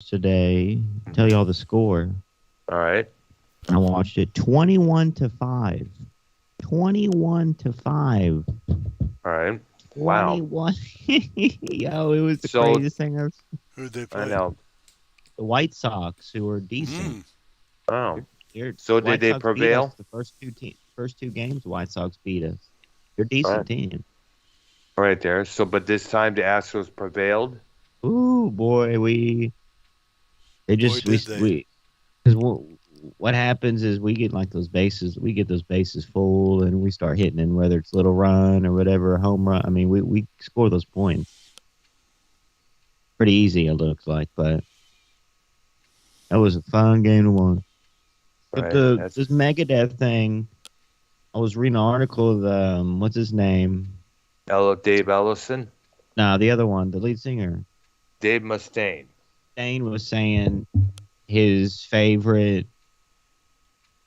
today. Tell you all the score. All right. I watched it 21-5. 21-5. All right. Wow. 21. Yo, it was the So craziest thing I've seen. Who'd they I play? know. The White Sox, who are decent. Mm. Oh. They're, So did White they Sox beat us prevail? the first two games. The White Sox beat us. They're a All decent right. team. Right there. So, but this time the Astros prevailed. Ooh, boy, they Boy, just did they. we because what happens is we get like those bases, we get those bases full, and we start hitting, and whether it's little run or whatever, a home run. I mean, we score those points pretty easy. It looks like, but that was a fun game to watch. But Right. this Megadeth thing, I was reading an article of what's his name? Dave Ellison, No, the other one, the lead singer. Dave Mustaine. Dane was saying his favorite,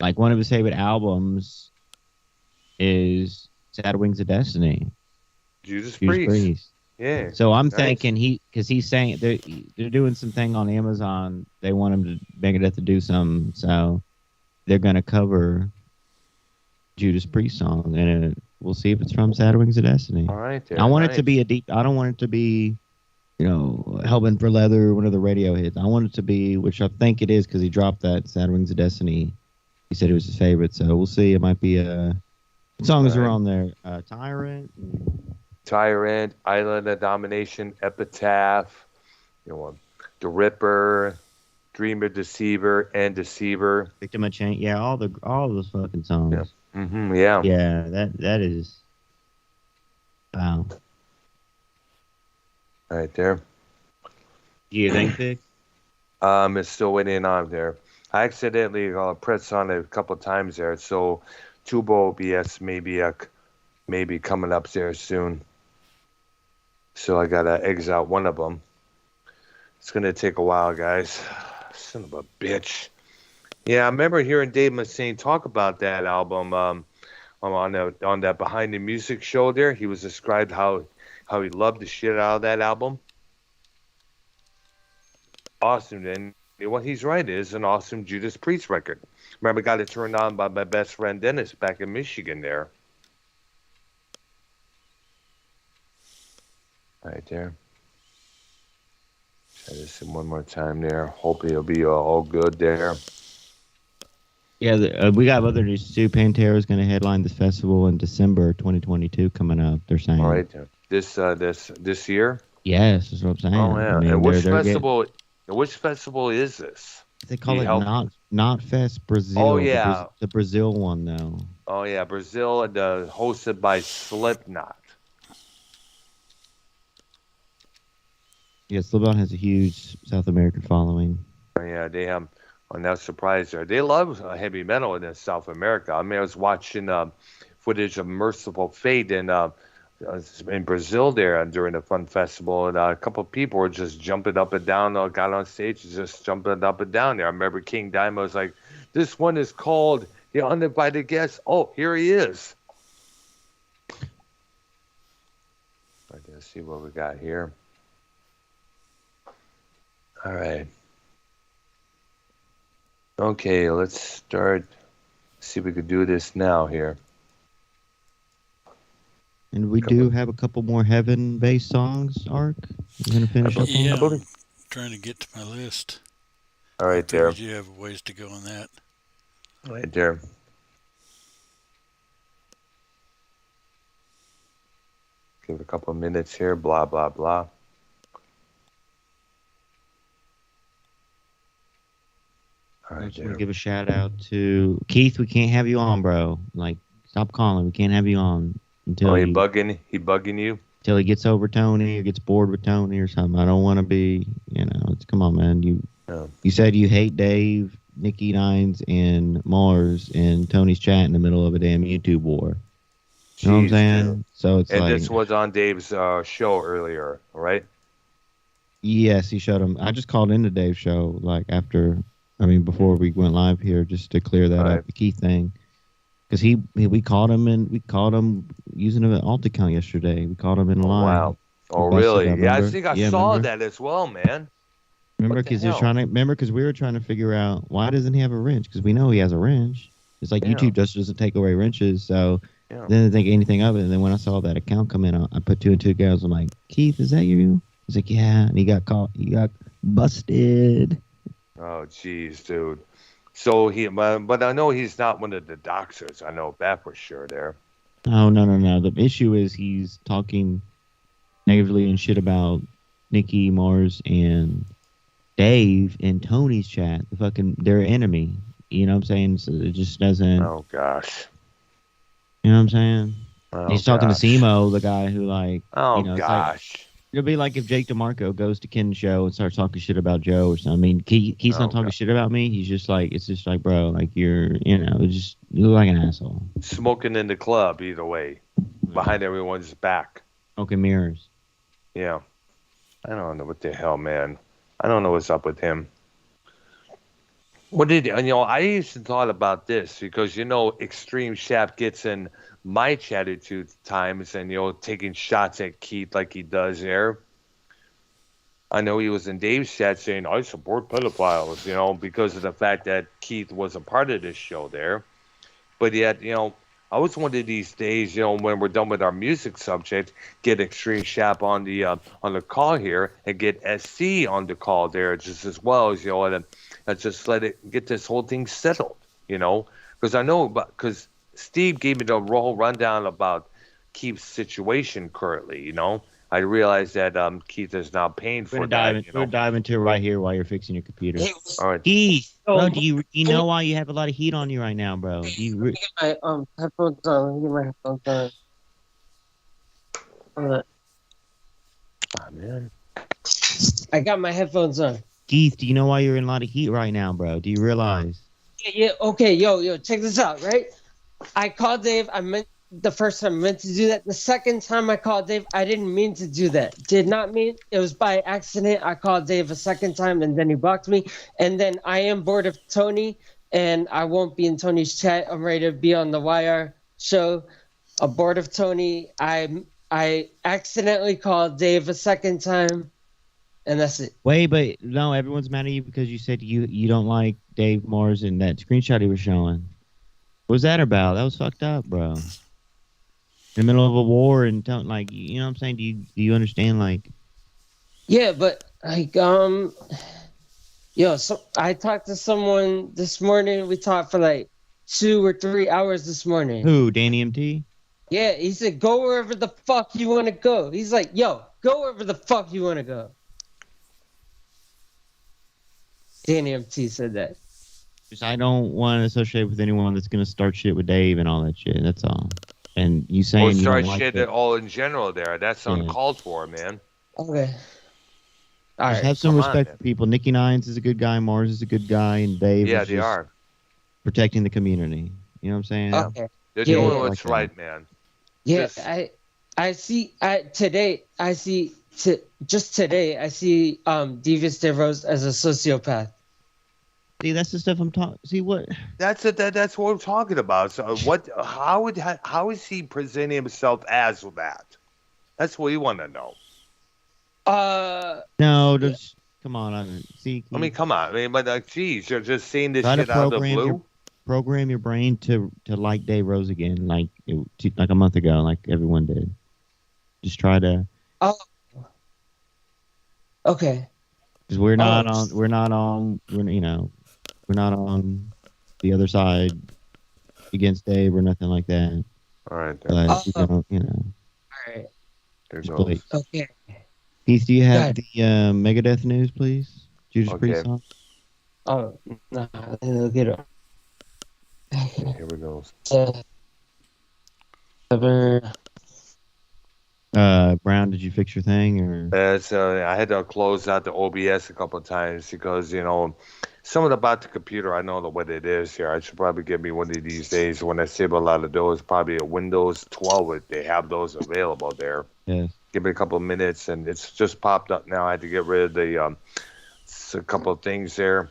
like one of his favorite albums is Sad Wings of Destiny. Judas Judas Priest. Priest. Yeah. So I'm Nice. thinking because he's saying they're doing something on Amazon. They want him to Megadeth to do something, so they're gonna cover Judas Priest song, and we'll see if it's from Sad Wings of Destiny. All right. There. I want it to Nice. be I don't want it to be, Hellbent for Leather, one of the radio hits. I want it to be, which I think it is because he dropped that Sad Wings of Destiny. He said it was his favorite, so we'll see. It might be what songs are on there? Tyrant. Tyrant, Island of Domination, Epitaph, The Ripper, Dreamer, Deceiver, and Deceiver. Victim of Change. Yeah, all those fucking songs. Yeah. Mm-hmm. Yeah. Yeah, that is. Wow. Right there. Do you think, Vic? It's still waiting on there. I accidentally pressed on it a couple times there, so Tubo OBS maybe coming up there soon. So I gotta exit out one of them. It's gonna take a while, guys. Son of a bitch. Yeah, I remember hearing Dave Mustaine talk about that album on that Behind the Music show there. He was described how he loved the shit out of that album. Awesome, and what he's right, it is an awesome Judas Priest record. Remember, got it turned on by my best friend Dennis back in Michigan there. Right there. Try this one more time there. Hope it'll be all good there. Yeah, we got other news too. Pantera's going to headline this festival in December 2022 coming up. They're saying. All right there. This year? Yes, that's what I'm saying. Oh yeah. I mean, and which they're festival? Which festival is this? They call it Not Fest Brazil. Oh yeah, the Brazil one though. Oh yeah, Brazil and hosted by Slipknot. Yeah, Slipknot has a huge South American following. Oh, yeah, they have. I'm not surprised there. They love heavy metal in South America. I mean, I was watching footage of Merciful Fate in Brazil there during the Fun Festival, and a couple of people were just jumping up and down. Got on stage, just jumping up and down there. I remember King Diamond was like, "This one is called The Uninvited Guest." Oh, here he is. Let's see what we got here. All right. Okay, let's start. See if we could do this now here. And we do have a couple more heaven-based songs, Ark. You're going to finish up Yeah, on? I'm trying to get to my list. All right, there. You have a ways to go on that. Right there. Give it a couple of minutes here. Blah, blah, blah. I just want to give a shout out to Keith. We can't have you on, bro. Like, stop calling. We can't have you on until he bugging you until he gets over Tony or gets bored with Tony or something. I don't want to be, come on, man. You said you hate Dave, Nikki Nines, and Mars, and Tony's chat in the middle of a damn YouTube war. You know what I'm saying? Dude. So it's and like, this was on Dave's show earlier, right? Yes, he showed him. I just called into Dave's show before we went live here, just to clear that up, the key thing. Because we caught him using an alt account yesterday. We caught him in line. Wow. Oh, really? Yeah, I think I saw that as well, man. Remember, What the because he was hell? trying to remember because we were trying to figure out why doesn't he have a wrench? Because we know he has a wrench. It's like Yeah. YouTube just doesn't take away wrenches, so Yeah. didn't think anything of it. And then when I saw that account come in, I put two and two together. I'm like, Keith, is that you? He's like, yeah. And he got caught. He got busted. Oh, jeez, dude. So but I know he's not one of the doxers. I know that for sure. There. Oh no. The issue is he's talking negatively and shit about Nikki, Mars, and Dave in Tony's chat. The fucking their enemy. You know what I'm saying? So it just doesn't. Oh gosh. You know what I'm saying? Oh He's talking gosh. to Simo, the guy who Oh it's like gosh. it'll be like if Jake DeMarco goes to Ken's show and starts talking shit about Joe or something. I mean, Keith's not talking God. shit about me. He's just like, it's just like, bro, like you look like an asshole. Smoking in the club, either way, behind everyone's back. Smoking mirrors. Yeah. I don't know what the hell, man. I don't know what's up with him. I used to thought about this because, Extreme Shaft gets in my chatitude times and, taking shots at Keith like he does there. I know he was in Dave's chat saying, I support pedophiles, because of the fact that Keith was a part of this show there. But yet, I was one of these days, when we're done with our music subject, get Extreme Shaft on the call here and get SC on the call there just as well as, and just let it get this whole thing settled, because I know because Steve gave me the whole rundown about Keith's situation currently, I realized that Keith is now paying for that. We're dive into it right here while you're fixing your computer. All right. Keith, bro, do you know why you have a lot of heat on you right now, bro? Let me get my headphones on. Let me get my headphones on. Oh, man. I got my headphones on. Keith, do you know why you're in a lot of heat right now, bro? Do you realize? Yeah, okay, yo, check this out, right? I called Dave. The first time I meant to do that. The second time I called Dave, I didn't mean to do that. Did not mean. It was by accident. I called Dave a second time, and then he blocked me. And then I am bored of Tony, and I won't be in Tony's chat. I'm ready to be on the YR show. I'm bored of Tony. I accidentally called Dave a second time, and that's it. Wait, but no, everyone's mad at you because you said you don't like Dave Mars and that screenshot he was showing. What was that about? That was fucked up, bro. In the middle of a war and don't you know what I'm saying? Do you understand Yeah, but so I talked to someone this morning. We talked for 2 or 3 hours this morning. Who? Danny MT? Yeah, he said go wherever the fuck you want to go. He's like, yo, go wherever the fuck you want to go. Danny MT said that. Just I don't want to associate with anyone that's gonna start shit with Dave and all that shit. That's all. And you saying Or you start don't like shit it. at all in general there. That's uncalled for, man. Okay. All Just right. have some come respect on, for people. Nikki Nines is a good guy. Mars is a good guy, and Dave Yeah, is they just are. protecting the community. You know what I'm saying? Okay. They're Yeah, doing yeah. what's Like right, man. Yeah, Just- today I see Devious DeRose as a sociopath. See, that's the stuff I'm talking. See what? That's it. That's what we're talking about. So what? How is he presenting himself as that? That's what we want to know. No, just come on. I mean, see. I mean, come on. I mean, but geez, you're just seeing this Try to shit out of the program blue. program your brain to like Dave Rose again, like a month ago, like everyone did. Just try to. Okay. Because we're not on the other side against Dave or nothing like that. All right. There, But we don't, All right. there just goes. play. Okay. Keith, do you have Good. the Megadeth news, please? Judas Okay. Priest song? Oh, no, I'll get it. Here we go. Brown, did you fix your thing or? So I had to close out the OBS a couple of times because something about the computer. I know what it is here. I should probably get me one of these days when I save a lot of those. Probably a Windows 12. They have those available there. Yes. Give me a couple of minutes, and it's just popped up now. I had to get rid of a couple of things there.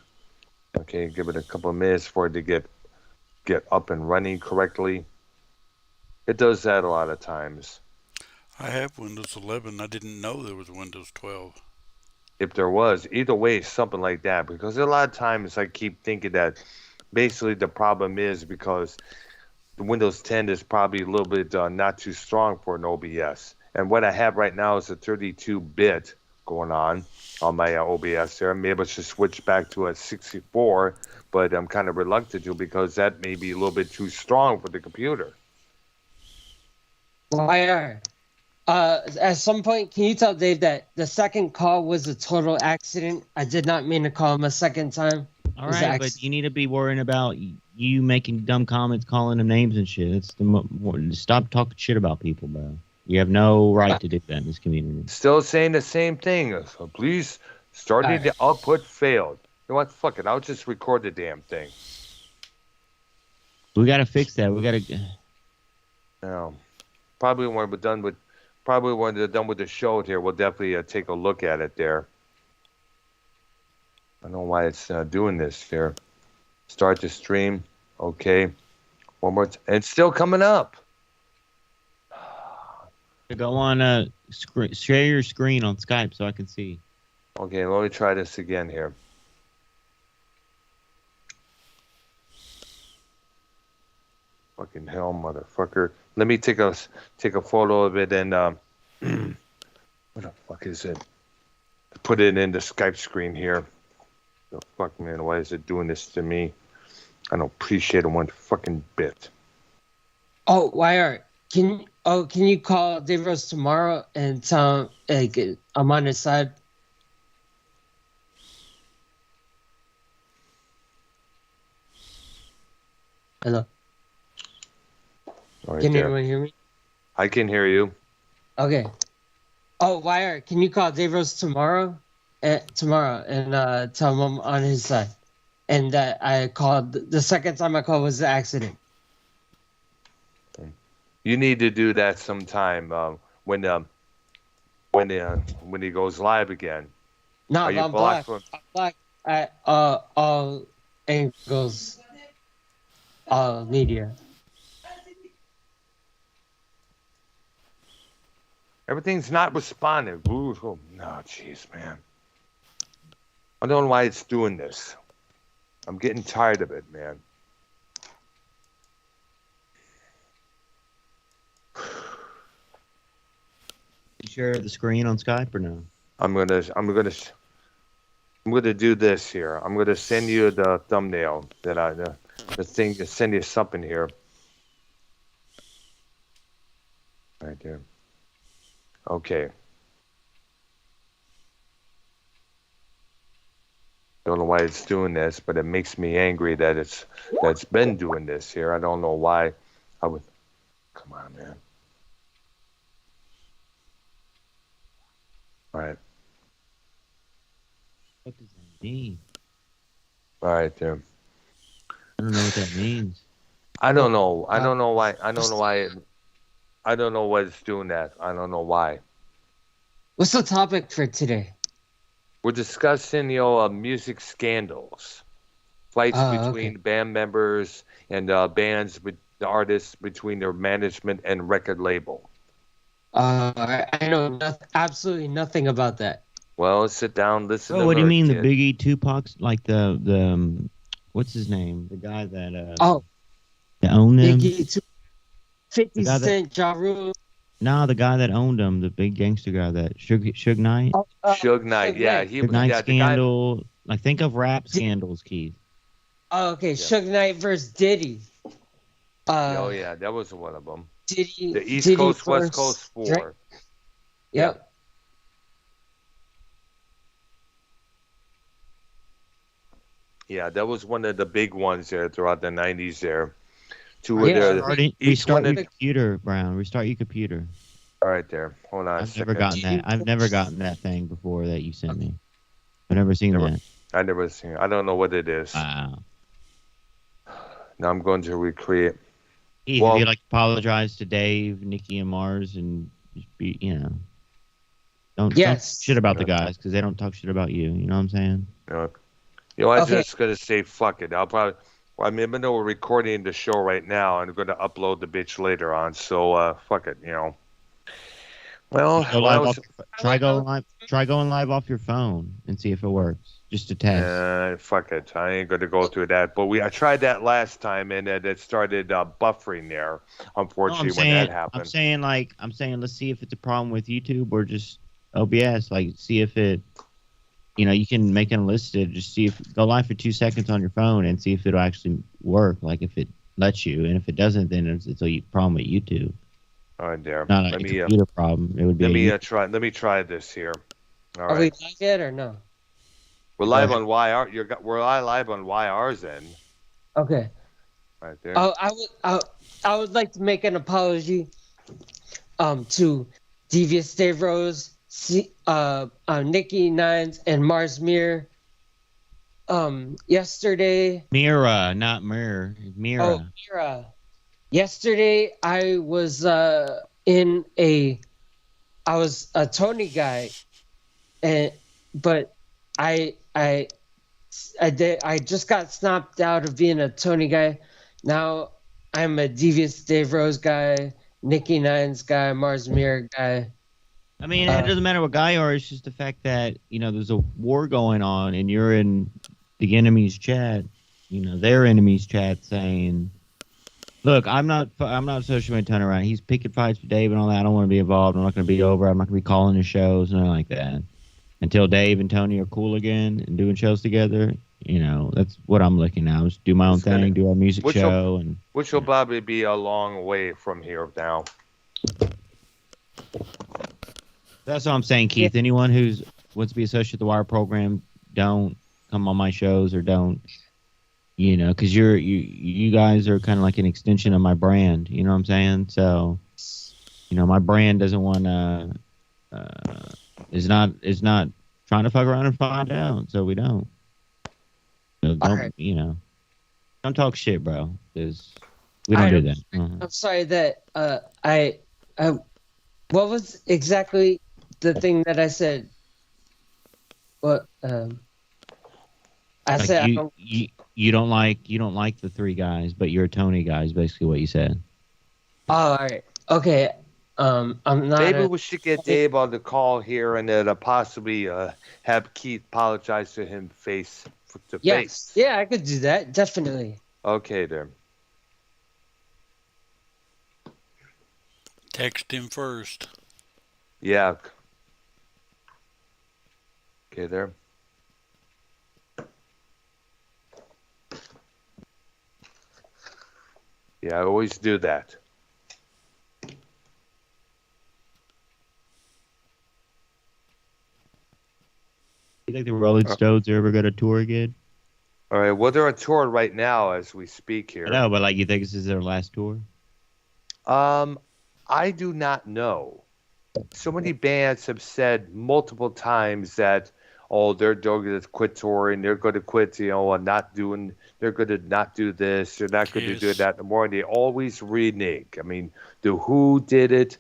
Okay, give it a couple of minutes for it to get up and running correctly. It does that a lot of times. I have Windows 11. I didn't know there was Windows 12. if there was. Either way, something like that. Because a lot of times I keep thinking that basically the problem is because the Windows 10 is probably a little bit not too strong for an OBS. And what I have right now is a 32-bit going on my OBS there. I'm able to switch back to a 64, but I'm kind of reluctant to because that may be a little bit too strong for the computer. Why at some point, can you tell Dave that the second call was a total accident? I did not mean to call him a second time. All right, but you need to be worrying about you making dumb comments, calling them names and shit. It's stop talking shit about people, bro. You have no right to do that in this community. Still saying the same thing. So please, starting the output failed. You know what? Fuck it. I'll just record the damn thing. We got to fix that. We got to. No. Probably when we're done with the show here, we'll definitely take a look at it there. I don't know why it's doing this here. Start the stream. Okay. One more time. It's still coming up. Go on, share your screen on Skype so I can see. Okay, let me try this again here. Fucking hell, motherfucker. Let me take a photo of it and what the fuck is it? Put it in the Skype screen here. The fuck, man, why is it doing this to me? I don't appreciate it one fucking bit. Oh, YR, can you call Dave Rose tomorrow and tell him I'm on his side? Hello. Right Can there. anyone hear me? I can hear you. Okay. Oh, YR, can you call Dave Rose tomorrow? Tomorrow and tell him I'm on his side. And that I called the second time I called was an accident. You need to do that sometime when he goes live again. No, Are you I'm blocked black. I'm black at all angles, all media. Everything's not responding. Ooh, oh, no, jeez, man. I don't know why it's doing this. I'm getting tired of it, man. You share the screen on Skype or no? I'm gonna do this here. I'm gonna send you the thumbnail that the thing to send you something here. Right there. Okay. Don't know why it's doing this, but it makes me angry that it's been doing this here. I don't know why. Come on, man. All right. What does that mean? All right, there. I don't know what that means. I don't know. I don't know why. I don't know why. I don't know what it's doing that. I don't know why. What's the topic for today? We're discussing, music scandals, fights between band members and bands with the artists between their management and record label. I know absolutely nothing about that. Well, sit down, listen. Oh, to what do you mean kid. the Biggie, Tupac's like the what's his name? The guy that that owned them. Biggie, 50 Cent, Ja Rule. No, the guy that owned them, the big gangster guy, that Suge Knight. Suge Knight, yeah, Suge Knight scandal. Like, think of rap scandals, Keith. Oh, okay. Yeah. Suge Knight versus Diddy. Oh yeah, that was one of them. Diddy, the East Diddy Coast, first, West Coast 4. Drake. Yep. Yeah, that was one of the big ones there throughout the 90s there. Restart your computer, Brown. Restart your computer. All right, there. Hold on. I've never gotten that thing before that you sent me. I've never seen that. I never seen it. I don't know what it is. Wow. Now I'm going to recreate. If you'd like to apologize to Dave, Nikki, and Mars, and just be, don't talk shit about the guys because they don't talk shit about you. You know what I'm saying? I'm just gonna say fuck it. Even though we're recording the show right now, I'm going to upload the bitch later on. So fuck it, Well, Go when I live was off, try going live off your phone and see if it works. Just to test. fuck it, I ain't gonna go through that. But I tried that last time, and it started buffering there. No, Unfortunately, when that I'm happened. saying let's see if it's a problem with YouTube or just OBS. Like, see if it, you can make it unlisted. Just see if go live for 2 seconds on your phone and see if it'll actually work. Like if it lets you, and if it doesn't, then it's a problem with YouTube. All right, there. Not Let a me computer problem. It would be. Let me try this here. All Are we right. live yet or no? We're live on YR. We're live on YR's end. Okay. Right there. I would like to make an apology to Devious Dave Rose, Nikki Nines, and Mars Mir. Yesterday. Mira, not Mirror. Mira. Oh, Mira. Yesterday I was I was a Tony guy, but I just got snapped out of being a Tony guy. Now I'm a Devious Dave Rose guy, Nikki Nines guy, Mars Mirror guy. I mean, it doesn't matter what guy you are. It's just the fact that there's a war going on, and you're in the enemy's chat. Their enemy's chat saying, "Look, I'm not associating with Turner around. He's picking fights for Dave and all that. I don't want to be involved. I'm not going to be over. I'm not going to be calling his shows, nothing like that. Until Dave and Tony are cool again and doing shows together, that's what I'm looking at. Just do my own thing, do our music show, which will probably be a long way from here now. That's what I'm saying, Keith. Yeah. Anyone who wants to be associated with the Wire program, don't come on my shows or don't, because you guys are kind of like an extension of my brand. You know what I'm saying? So, my brand doesn't want to. Is not trying to fuck around and find out, so we don't. Don't right. Don't talk shit, bro. Because we don't do that. I'm sorry that I what was exactly the thing that I said? What I said you don't like the three guys, but you're a Tony guy is basically what you said. Oh, all right, okay. I'm not. Maybe we should get Dave on the call here and then possibly have Keith apologize to him face to face. Yeah, I could do that definitely. Okay, then. Text him first. Yeah. Okay, there. Yeah, I always do that. You think the Rolling Stones are ever going to tour again? All right. Well, they're on tour right now as we speak here. I know, but you think this is their last tour? I do not know. So many bands have said multiple times that, they're going to quit touring. They're going to quit, they're going to not do this. They're not going to do that anymore. And they always renege. I mean, The Who did it.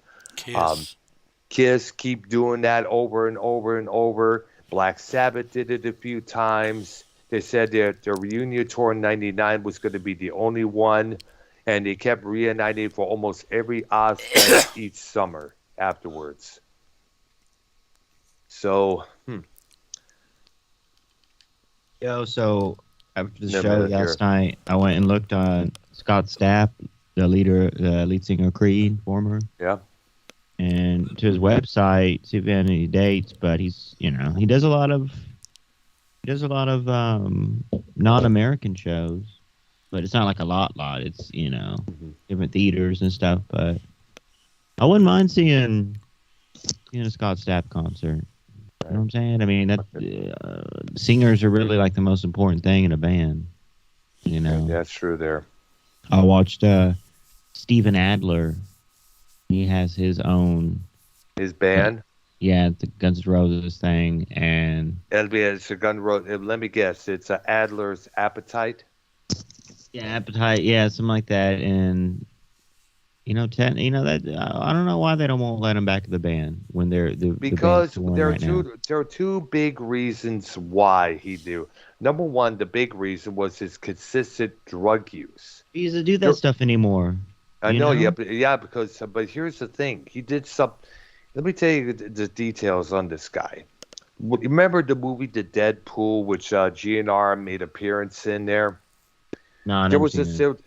Kiss keep doing that over and over and over. Black Sabbath did it a few times. They said their reunion tour in '99 was going to be the only one, and they kept reuniting for almost every Ozfest each summer afterwards. So, so after the show last night, I went and looked on Scott Stapp, the lead singer of Creed, former. Yeah. And to his website, see if he had any dates, but he's, he does a lot of non-American shows, but it's not like a lot. It's, different theaters and stuff, but I wouldn't mind seeing a Scott Stapp concert. You know what I'm saying? I mean, singers are really like the most important thing in a band. That's true there. I watched Steven Adler. He has his own. His band? Yeah, the Guns N' Roses thing, and it's a Guns N' Roses. Let me guess, it's Adler's Appetite. Yeah, Appetite. Yeah, something like that. And that I don't know why they won't let him back in the band when because there are two big reasons why he do. Number one, the big reason was his consistent drug use. He doesn't do that stuff anymore. I know, yeah, but here's the thing. He did some. Let me tell you the details on this guy. Remember the movie The Deadpool, which GNR made appearance in there? No, I There never was a seen it.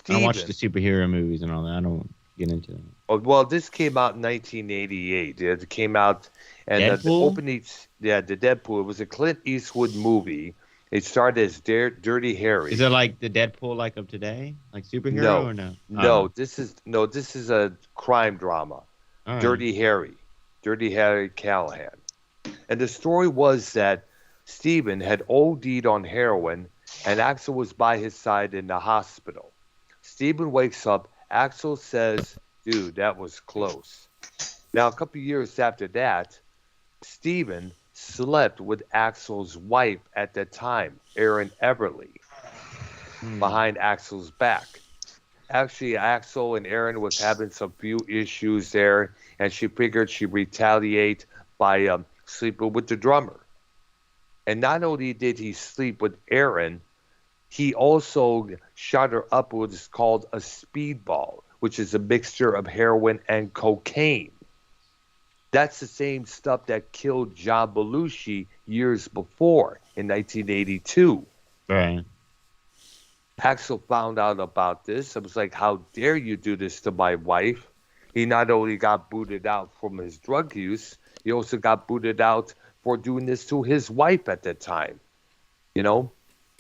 I watch the Steven. superhero movies and all that. I don't get into that. Oh, well, this came out in 1988. It came out, and the Deadpool? opening, yeah, the Deadpool. It was a Clint Eastwood movie. It started as Dirty Is Harry. it like the Deadpool like of today? Like superhero No, or no? no, this is a crime drama. All right. Dirty Harry, Dirty Harry Callahan. And the story was that Stephen had OD'd on heroin, and Axel was by his side in the hospital. Stephen wakes up. Axel says, "Dude, that was close." Now, a couple of years after that, Stephen slept with Axel's wife at the time, Erin Everly, Hmm. behind Axel's back. Actually, Axel and Erin was having some few issues there, and she figured she'd retaliate by sleeping with the drummer. And not only did he sleep with Erin, he also shot her up with what's called a speedball, which is a mixture of heroin and cocaine. That's the same stuff that killed John Belushi years before in 1982. Right. Axel found out about this. I was like, how dare you do this to my wife? He not only got booted out from his drug use, he also got booted out for doing this to his wife at the time. You know,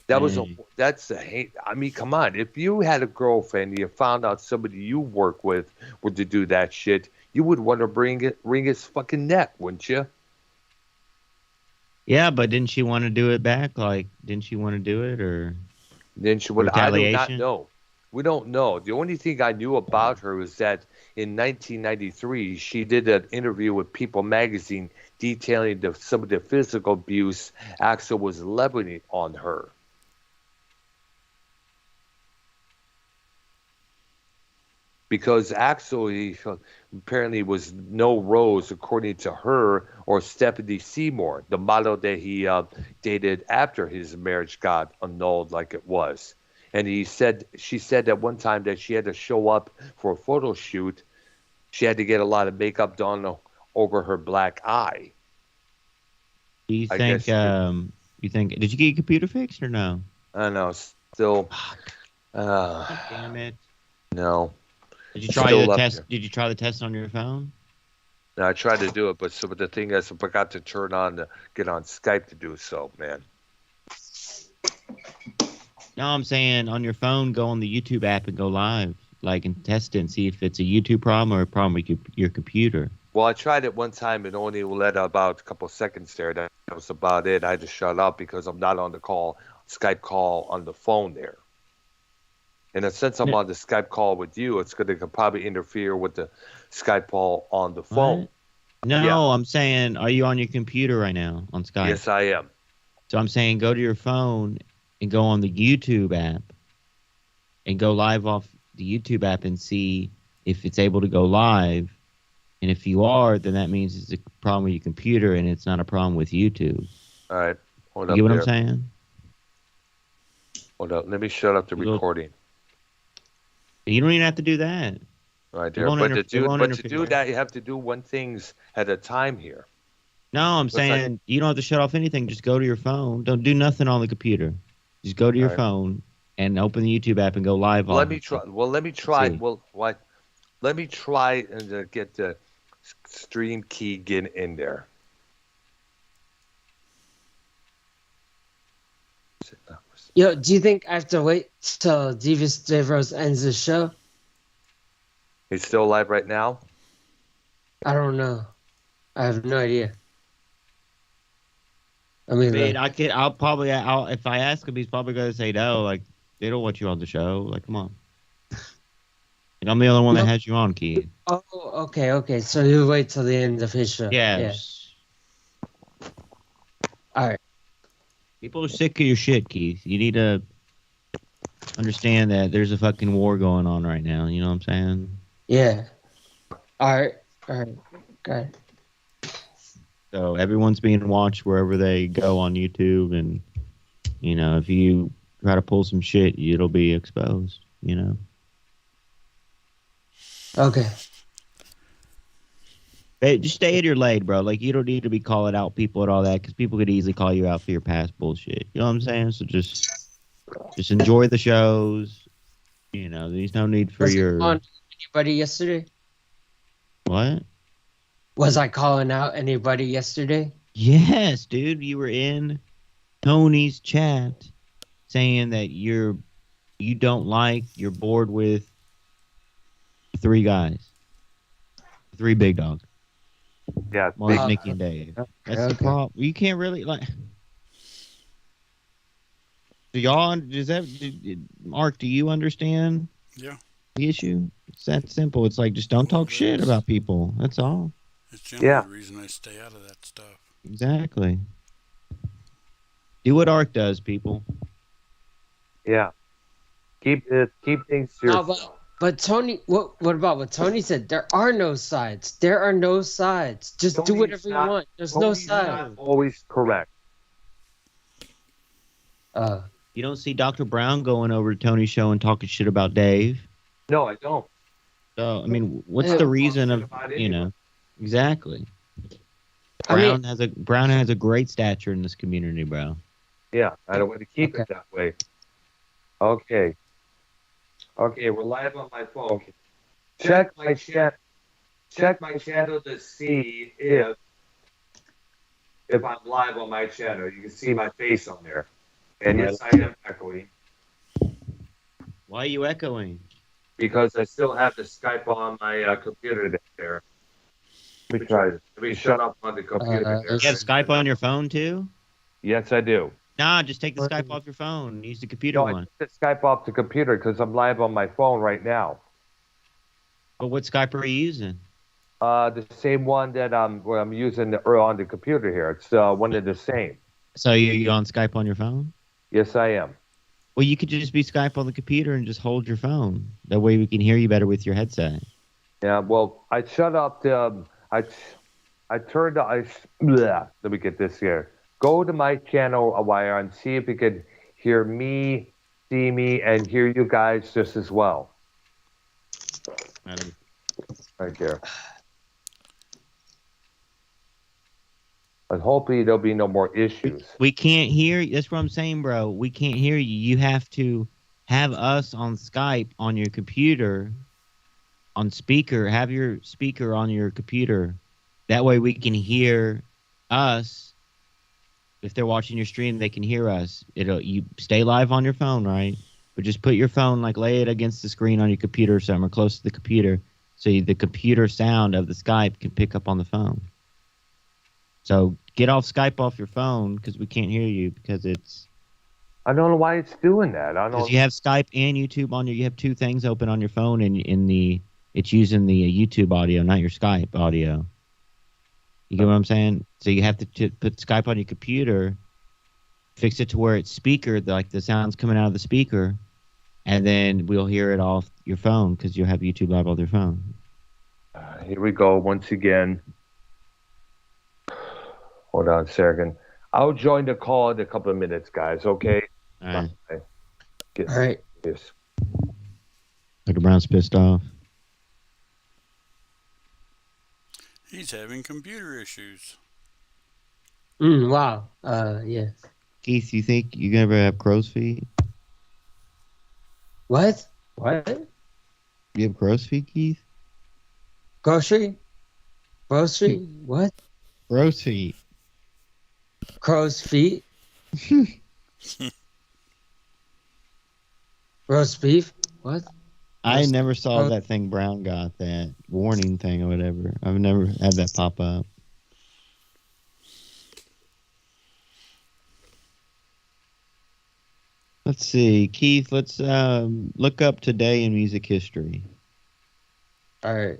Hey. that's a hate. I mean, come on. If you had a girlfriend and you found out somebody you work with were to do that shit, you would want to wring his fucking neck, wouldn't you? Yeah, but didn't she want to do it back? Like, didn't she want to do it or Then she would. I do not retaliation? know. We don't know. The only thing I knew about her was that in 1993 she did an interview with People magazine detailing some of the physical abuse Axel was leveling on her. Because Axel he apparently was no rose, according to her, or Stephanie Seymour, the model that he dated after his marriage got annulled, like it was. And she said at one time that she had to show up for a photo shoot. She had to get a lot of makeup done over her black eye. Do you I guess think did you get your computer fixed or no? I don't know. Still, Fuck. uh, Damn it. no. Did you try the Still up test? there. Did you try the test on your phone? Now, I tried to do it, but the thing is, I forgot to get on Skype to do so, man. No, I'm saying on your phone, go on the YouTube app and go live, like and test it and see if it's a YouTube problem or a problem with your computer. Well, I tried it one time and only let about a couple seconds there. That was about it. I had to shut up because I'm not on the Skype call on the phone there. And since I'm No, on the Skype call with you, it's going to probably interfere with the Skype call on the phone. what? Yeah, No, I'm saying, are you on your computer right now on Skype? yes, I am. So I'm saying, go to your phone and go on the YouTube app and go live off the YouTube app and see if it's able to go live. And if you are, then that means it's a problem with your computer and it's not a problem with YouTube. All right, hold You up get what I'm there. saying? Hold up. Let me shut up the You, recording you don't even have to do that. right It there. won't, But it won't to do interfere. that, you have to do one things at a time here. No, I'm Looks like saying you don't have to shut off anything. Just go to your phone. Don't do nothing on the computer. Just go to all your right. phone and open the YouTube app and go live Let off me of try. it. Well, let me Let's try. see. Well, what? Let me try and get the stream key get in there. Yo, do you think I have to wait till Devious Dave Rose ends the show? He's still alive right now. I don't know. I have no idea. I mean, I mean, like, I'll if I ask him, he's probably gonna say no. Like they don't want you on the show. Like, come on. And I'm the only one that no. has you on, Keith. Oh, okay. So you wait till the end of his show. Yeah. Yeah. All right. People are sick of your shit, Keith. You need to understand that there's a fucking war going on right now. You know what I'm saying? Yeah. All right. Got it. So everyone's being watched wherever they go on YouTube, and you know, if you try to pull some shit, it'll be exposed. You know. Okay. Hey, just stay in your lane, bro. Like, you don't need to be calling out people and all that because people could easily call you out for your past bullshit. You know what I'm saying? So just enjoy the shows. You know, there's no need for Was I your calling anybody yesterday? what? Was I calling out anybody yesterday? Yes, dude. You were in Tony's chat saying that you're bored with three guys, three big dogs. Yeah, Mark, big, Nicky, and Dave. Okay, That's the problem. You can't really like. Do y'all? Mark? Do you understand Yeah. the issue? It's that simple. It's like just don't Well, talk shit about people. That's all. It's generally Yeah. the reason I stay out of that stuff. Exactly. Do what Ark does, people. yeah. Keep things to No, yourself. but Tony, what about what Tony said? There are no sides. There are no sides. Just do Tony's whatever you not- want. There's no Tony's not side. always correct. You don't see Dr. Brown going over to Tony's show and talking shit about Dave. No, I don't. So I mean, what's Yeah. the reason of About you anyone. know? Exactly. I mean, Brown has a great stature in this community, bro. Yeah, I don't want to keep Okay. it that way. Okay. Okay, we're live on my phone. Check my chat. Check my channel to see if I'm live on my channel. You can see my face on there. And yes, I am echoing Why are you echoing? because I still have the Skype on my computer there. Let me try this. Let me shut up on the computer there. You have Skype on your phone too? Yes, I do. Nah, just take the Skype off your phone. Use the computer No, I one. took the Skype off the computer because I'm live on my phone right now. But what Skype are you using? The same one that I'm using on the computer here. It's one of the same. So you on Skype on your phone? Yes, I am. Well, you could just be Skype on the computer and just hold your phone. That way we can hear you better with your headset. Yeah. Well, I shut up the. I turned. Let me get this here. Go to my channel a while and see if you can hear me, see me, and hear you guys just as well. Right there. And hopefully there'll be no more issues. We can't hear you. That's what I'm saying, bro. We can't hear you. You have to have us on Skype on your computer, on speaker. Have your speaker on your computer. That way we can hear us. If they're watching your stream, they can hear us. You stay live on your phone, right? But just put your phone, like lay it against the screen on your computer or something, or close to the computer, so the computer sound of the Skype can pick up on the phone. So get off Skype off your phone because we can't hear you because it's. I don't know why it's doing that. I don't. Because you have Skype and YouTube on you have two things open on your phone, and it's using the YouTube audio, not your Skype audio. You get what I'm saying? So you have to put Skype on your computer, fix it to where it's speaker, like the sound's coming out of the speaker, and then we'll hear it off your phone because you'll have YouTube live on your phone. Here we go once again. Hold on a second. I'll join the call in a couple of minutes, guys. Okay. All right. Get all right. this. Dr. Brown's pissed off. He's having computer issues. Wow. Yeah. Keith, you think you ever have crow's feet? What? What? You have crow's feet, Keith? Grocery? Grocery? What? Crow's feet. Crow's feet? Roast beef? What? I never saw that thing Brown got, that warning thing or whatever. I've never had that pop up. Let's see. Keith, let's look up today in music history. All right.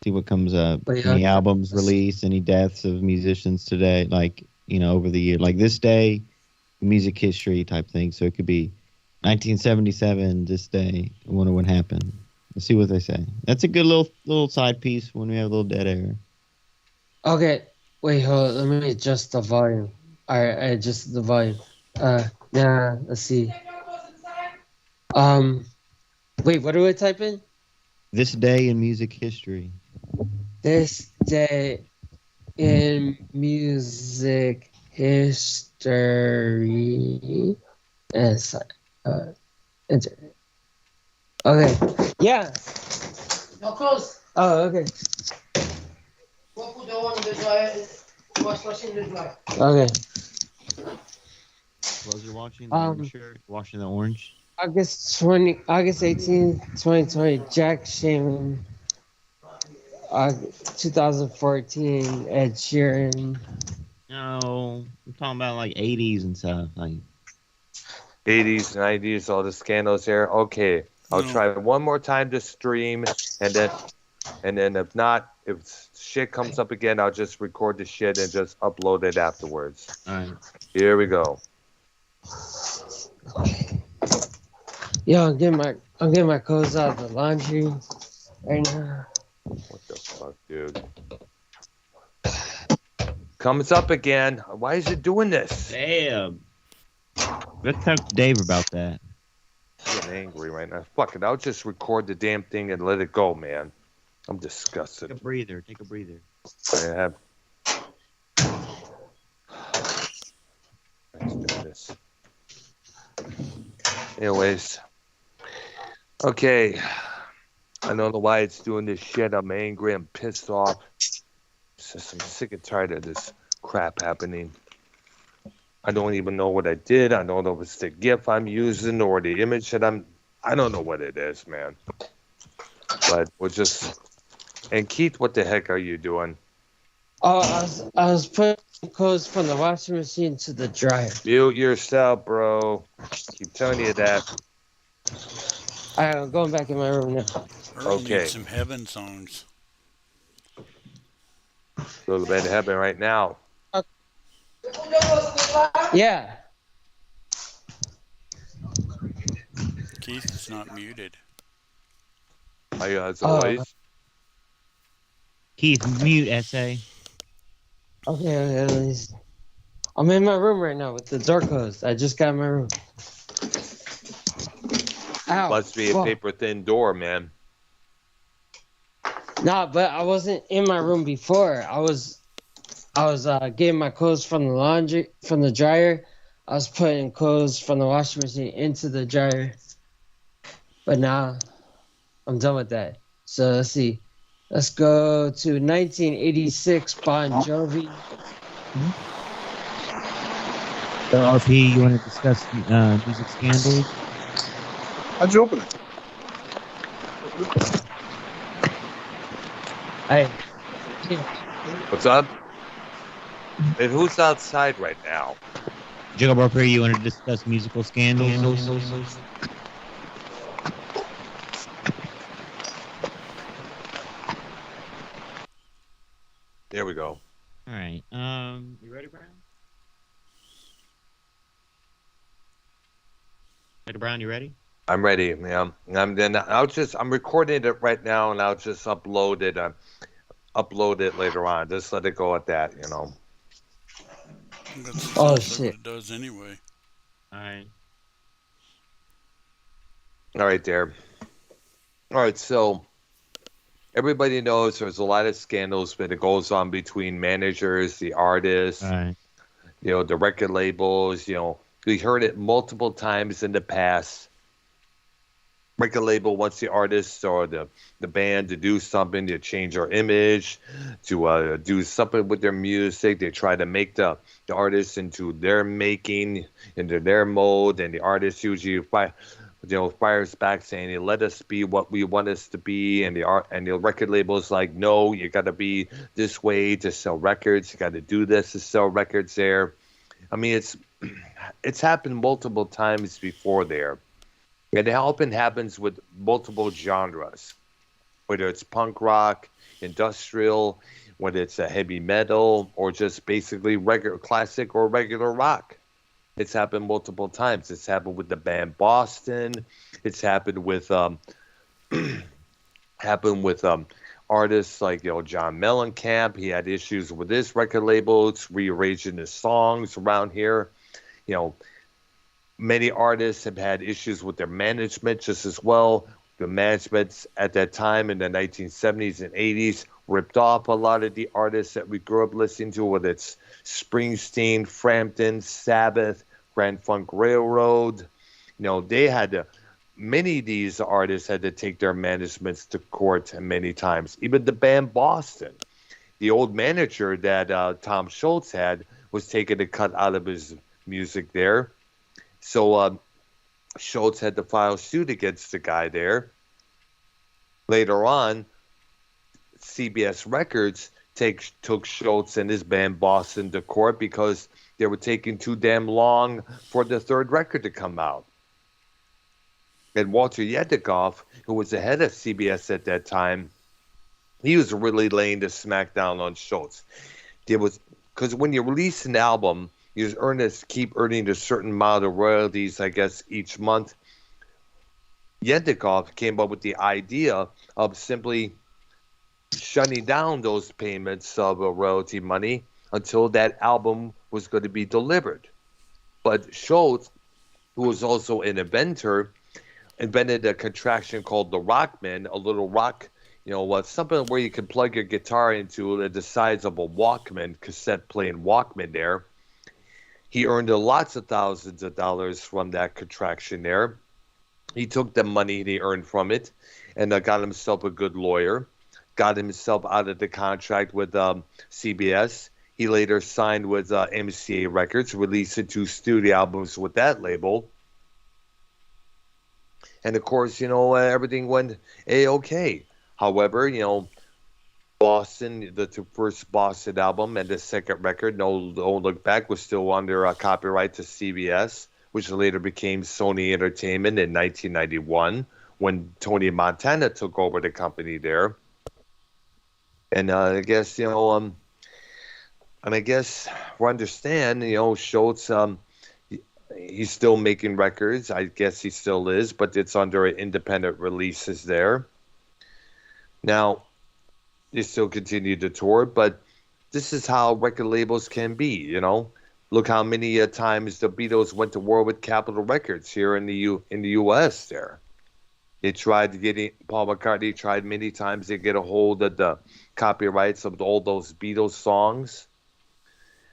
See what comes up. Wait, Any okay. albums released, any deaths of musicians today, like, over the year. Like this day, music history type thing. So it could be 1977, this day. I wonder what happened. Let's see what they say. That's a good little side piece when we have a little dead air. Okay. Wait, hold on. Let me adjust the volume. All right, I adjusted the volume. Yeah, let's see. Wait, what do I type in? This day in music history. This day in music history and internet. Okay. Yeah. No close. Oh, okay. Go put the one in the dryer. Wash machine in the dryer. Okay. Close your washing the orange shirt. Washing the orange. August 18th, 2020, Jack Shaman. 2014, Ed Sheeran. No, I'm talking about like 80s and stuff. Like 80s, 90s, all the scandals there. Okay, I'll No. try one more time to stream, and then if not, if shit comes up again, I'll just record the shit and just upload it afterwards. all right. Here we go. Yo, I'm getting my clothes out of the laundry right now. What the fuck, dude? Comes up again. Why is it doing this? Damn. Let's talk to Dave about that. I'm getting angry right now. Fuck it. I'll just record the damn thing and let it go, man. I'm disgusted. Take a breather. Take a breather. I have. Let's do this. Anyways. Okay. I don't know why it's doing this shit. I'm angry. I'm pissed off. It's just, I'm sick and tired of this crap happening. I don't even know what I did. I don't know if it's the GIF I'm using or the image that I don't know what it is, man. But we'll just... And Keith, what the heck are you doing? Oh, I was putting clothes from the washing machine to the dryer. Mute yourself, bro. Keep telling you that. I'm going back in my room now. Earl Okay. needs some heaven songs. Go to bed in heaven right now. Yeah. Keith is not muted. As always. Keith, mute essay. Okay, at least. I'm in my room right now with the door closed. I just got in my room. Ow. Must be a Whoa. paper thin door, man. Nah, but I wasn't in my room before. I was getting my clothes from the dryer. I was putting clothes from the washing machine into the dryer. But now I'm done with that. So let's see. Let's go to 1986 Bon Jovi. So RP, you want to discuss music scandals? How'd you open it? Hey. What's up? And who's outside right now? Jacob RP, you want to discuss musical scandals? There we go. All right. You ready, Brown? Jacob Brown, you ready? I'm ready, man. I'm recording it right now, and I'll just upload it. Upload it later on. Just let it go at that, you know. That's Oh, what shit. it does anyway. All right. All right, there. All right, so everybody knows there's a lot of scandals when it goes on between managers, the artists, All right. the record labels. We heard it multiple times in the past. Record label wants the artist or the band to do something, to change their image, to do something with their music. They try to make the artist into their making, into their mode, and the artist usually fires back saying, hey, let us be what we want us to be. And the record label is like, no, you got to be this way to sell records. You got to do this to sell records there. I mean, it's happened multiple times before there. It often happens with multiple genres, whether it's punk rock, industrial, whether it's a heavy metal, or just basically regular classic or regular rock. It's happened multiple times. It's happened with the band Boston. It's happened with artists like John Mellencamp. He had issues with his record label. It's rearranging his songs around here. Many artists have had issues with their management just as well. The management at that time in the 1970s and 80s ripped off a lot of the artists that we grew up listening to, whether it's Springsteen, Frampton, Sabbath, Grand Funk Railroad. They had to, many of these artists had to take their managements to court many times. Even the band Boston, the old manager that Tom Schultz had was taking a cut out of his music there. So Schultz had to file suit against the guy there. Later on, CBS Records took Schultz and his band Boston to court because they were taking too damn long for the third record to come out. And Walter Yedikoff, who was the head of CBS at that time, he was really laying the smackdown on Schultz. Because when you release an album, you keep earning a certain amount of royalties, I guess, each month. Yedikoff came up with the idea of simply shutting down those payments of royalty money until that album was going to be delivered. But Schultz, who was also an inventor, invented a contraction called the Rockman, a little rock, something where you can plug your guitar into the size of a Walkman, cassette playing Walkman there. He earned lots of thousands of dollars from that contraction there. He took the money he earned from it and got himself a good lawyer, got himself out of the contract with CBS. He later signed with MCA Records, released 2 studio albums with that label. And of course, everything went A-okay. However, Boston, the first Boston album and the second record, No Don't Look Back, was still under copyright to CBS, which later became Sony Entertainment in 1991 when Tony Montana took over the company there. And I guess, and I guess we understand, Schultz, he's still making records. I guess he still is, but it's under independent releases there. Now, they still continue to tour, but this is how record labels can be, Look how many times the Beatles went to war with Capitol Records here in the U.S. there. They tried to get Paul McCartney tried many times to get a hold of the copyrights of all those Beatles songs.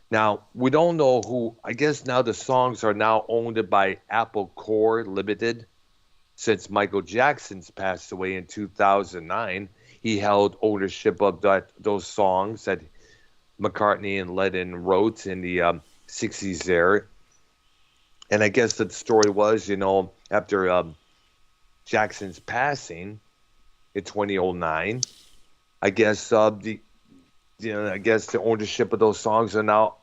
Now, we don't know who. I guess now the songs are now owned by Apple Corps Limited. Since Michael Jackson's passed away in 2009, he held ownership of those songs that McCartney and Lennon wrote in the 60s there. And I guess the story was, after Jackson's passing in 2009, I guess the ownership of those songs are now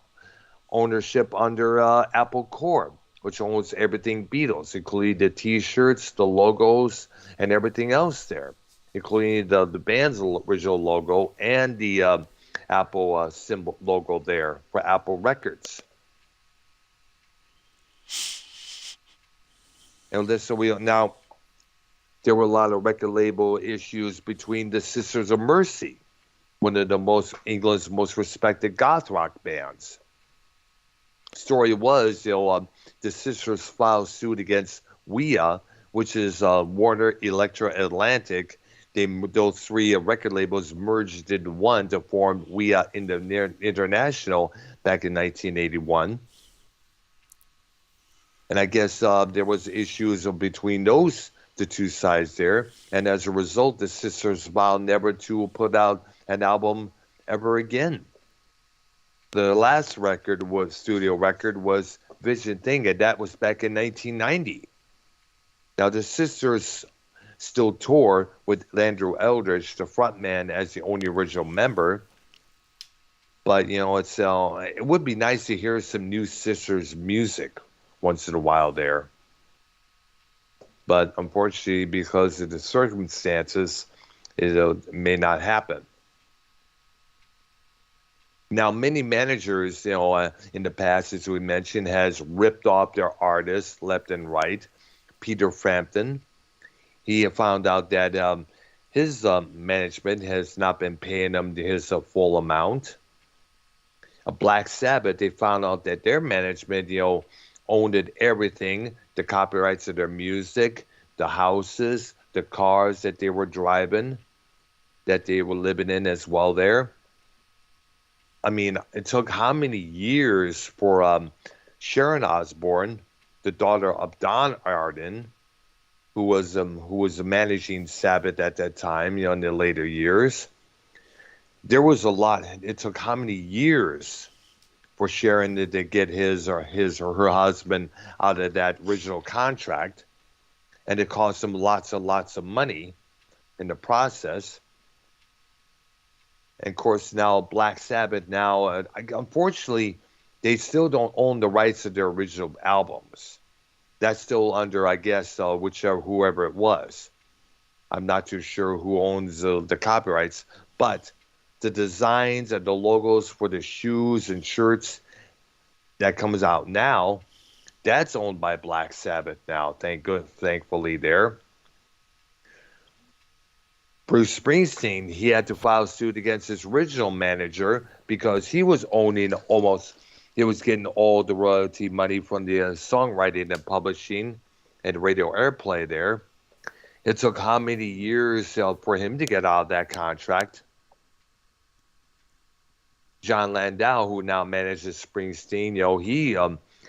ownership under Apple Corp, which owns everything Beatles, including the T-shirts, the logos, and everything else there, including the band's original logo and the Apple symbol logo there for Apple Records. And now there were a lot of record label issues between the Sisters of Mercy, one of England's most respected goth rock bands. Story was, the Sisters filed suit against WEA, which is Warner Elektra Atlantic. Those 3 record labels merged into one to form WEA International back in 1981. And I guess there was issues between the 2 sides there. And as a result, the Sisters vowed never to put out an album ever again. The last studio record was Vision Thing, and that was back in 1990. Now, the Sisters still tour with Andrew Eldridge, the frontman, as the only original member. But, it would be nice to hear some new Sisters music once in a while there. But unfortunately, because of the circumstances, it may not happen. Now, many managers, in the past, as we mentioned, has ripped off their artists left and right. Peter Frampton, he found out that his management has not been paying him his full amount. Black Sabbath, they found out that their management, owned everything, the copyrights of their music, the houses, the cars that they were driving. that they were living in as well there. I mean, it took how many years for Sharon Osbourne, the daughter of Don Arden, who was managing Sabbath at that time, in the later years. There was a lot. It took how many years for Sharon to get his or her husband out of that original contract, and it cost him lots and lots of money in the process. And of course, now Black Sabbath, unfortunately, they still don't own the rights of their original albums. That's still under, I guess, whoever it was. I'm not too sure who owns the copyrights, but the designs and the logos for the shoes and shirts that comes out now, that's owned by Black Sabbath now. Thankfully there. Bruce Springsteen, he had to file suit against his original manager because he was getting all the royalty money from the songwriting and publishing and radio airplay there. It took how many years for him to get out of that contract? John Landau, who now manages Springsteen, he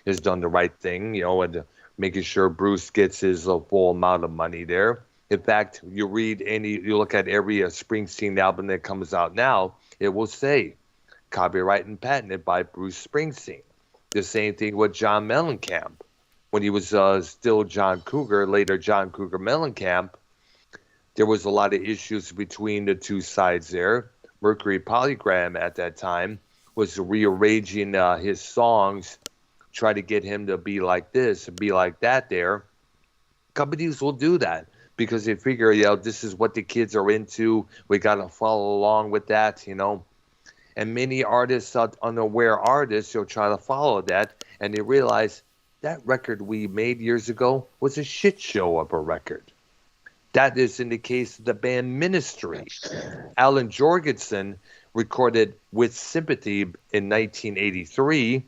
has done the right thing, and making sure Bruce gets his full amount of money there. In fact, you look at every Springsteen album that comes out now, it will say copyright and patented by Bruce Springsteen. The same thing with John Mellencamp. When he was still John Cougar, later John Cougar Mellencamp, there was a lot of issues between the two sides there. Mercury Polygram at that time was rearranging his songs, try to get him to be like this and be like that there. Companies will do that because they figure, this is what the kids are into. We got to follow along with that, And many artists, unaware artists, will try to follow that, and they realize that record we made years ago was a shit show of a record. That is in the case of the band Ministry. Alan Jorgensen recorded With Sympathy in 1983,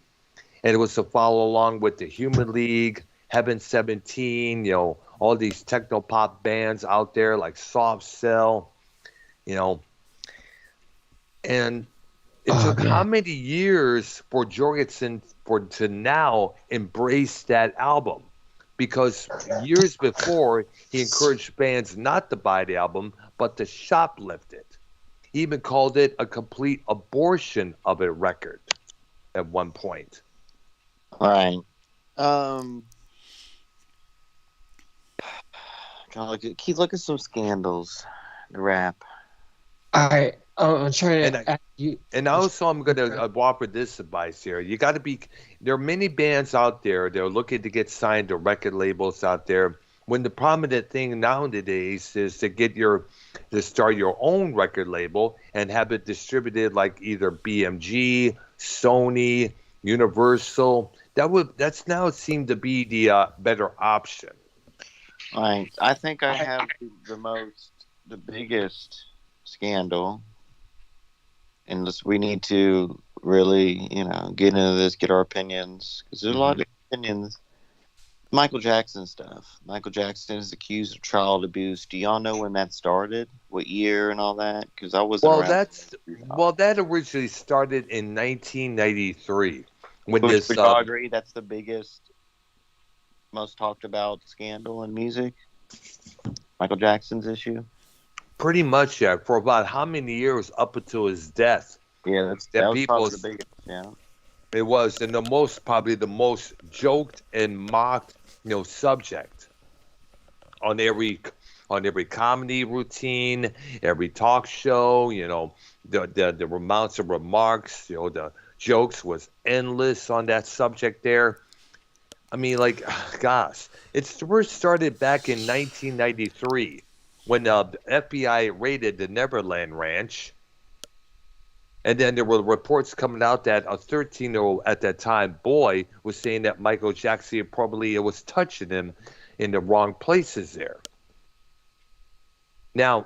and it was to follow along with the Human League, Heaven 17, all these techno-pop bands out there like Soft Cell, and it took how many years for Jorgensen to now embrace that album? Because years before, he encouraged fans not to buy the album, but to shoplift it. He even called it a complete abortion of a record at one point. All right. Keith, look at some scandals. The rap. All right. I'm trying to ask you. And also, I'm going to offer this advice here. You got to be. There are many bands out there. They're looking to get signed to record labels out there. When the prominent thing nowadays is to start your own record label and have it distributed like either BMG, Sony, Universal. That's now seemed to be the better option. All right. I think I have the biggest scandal. And we need to really, get into this, get our opinions. Because there's a lot of opinions. Michael Jackson stuff. Michael Jackson is accused of child abuse. Do y'all know when that started? What year and all that? Because I wasn't around. That originally started in 1993. When we all agree that's the biggest, most talked about scandal in music? Michael Jackson's issue? Pretty much, yeah. For about how many years up until his death? Yeah, that was probably the biggest. Yeah, it was, and probably the most joked and mocked, subject on every comedy routine, every talk show. The amounts of remarks, the jokes was endless on that subject there. I mean, gosh, it first started back in 1993. When the FBI raided the Neverland Ranch, and then there were reports coming out that a 13-year-old at that time boy was saying that Michael Jackson probably was touching him in the wrong places there. Now,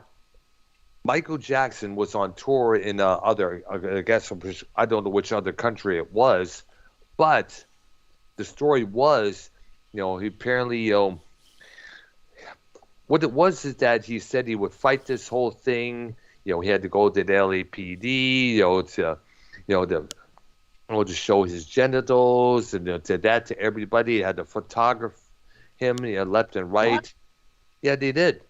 Michael Jackson was on tour in I guess, I don't know which other country it was, but the story was, he apparently, what it was is that he said he would fight this whole thing, he had to go to the LAPD, to show his genitals, and to that to everybody. He had to photograph him, left and right. What? Yeah, they did.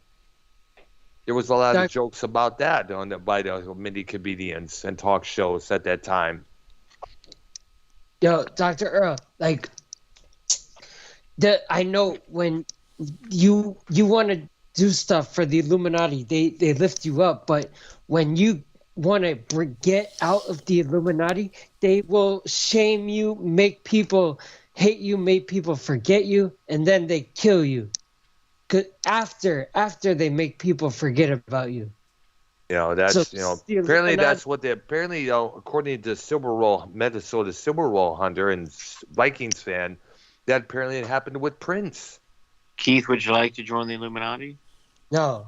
There was a lot of Doc- jokes about that by the many comedians and talk shows at that time. Yo, Dr. Earl, like, I know when you want to do stuff for the Illuminati, they lift you up, but when you want to get out of the Illuminati, they will shame you, make people hate you, make people forget you, and then they kill you. 'Cause after they make people forget about you. That's So, apparently Illuminati- that's what they apparently according to Minnesota Silver Roll hunter and Vikings fan, that apparently it happened with Prince. Keith, would you like to join the Illuminati? No.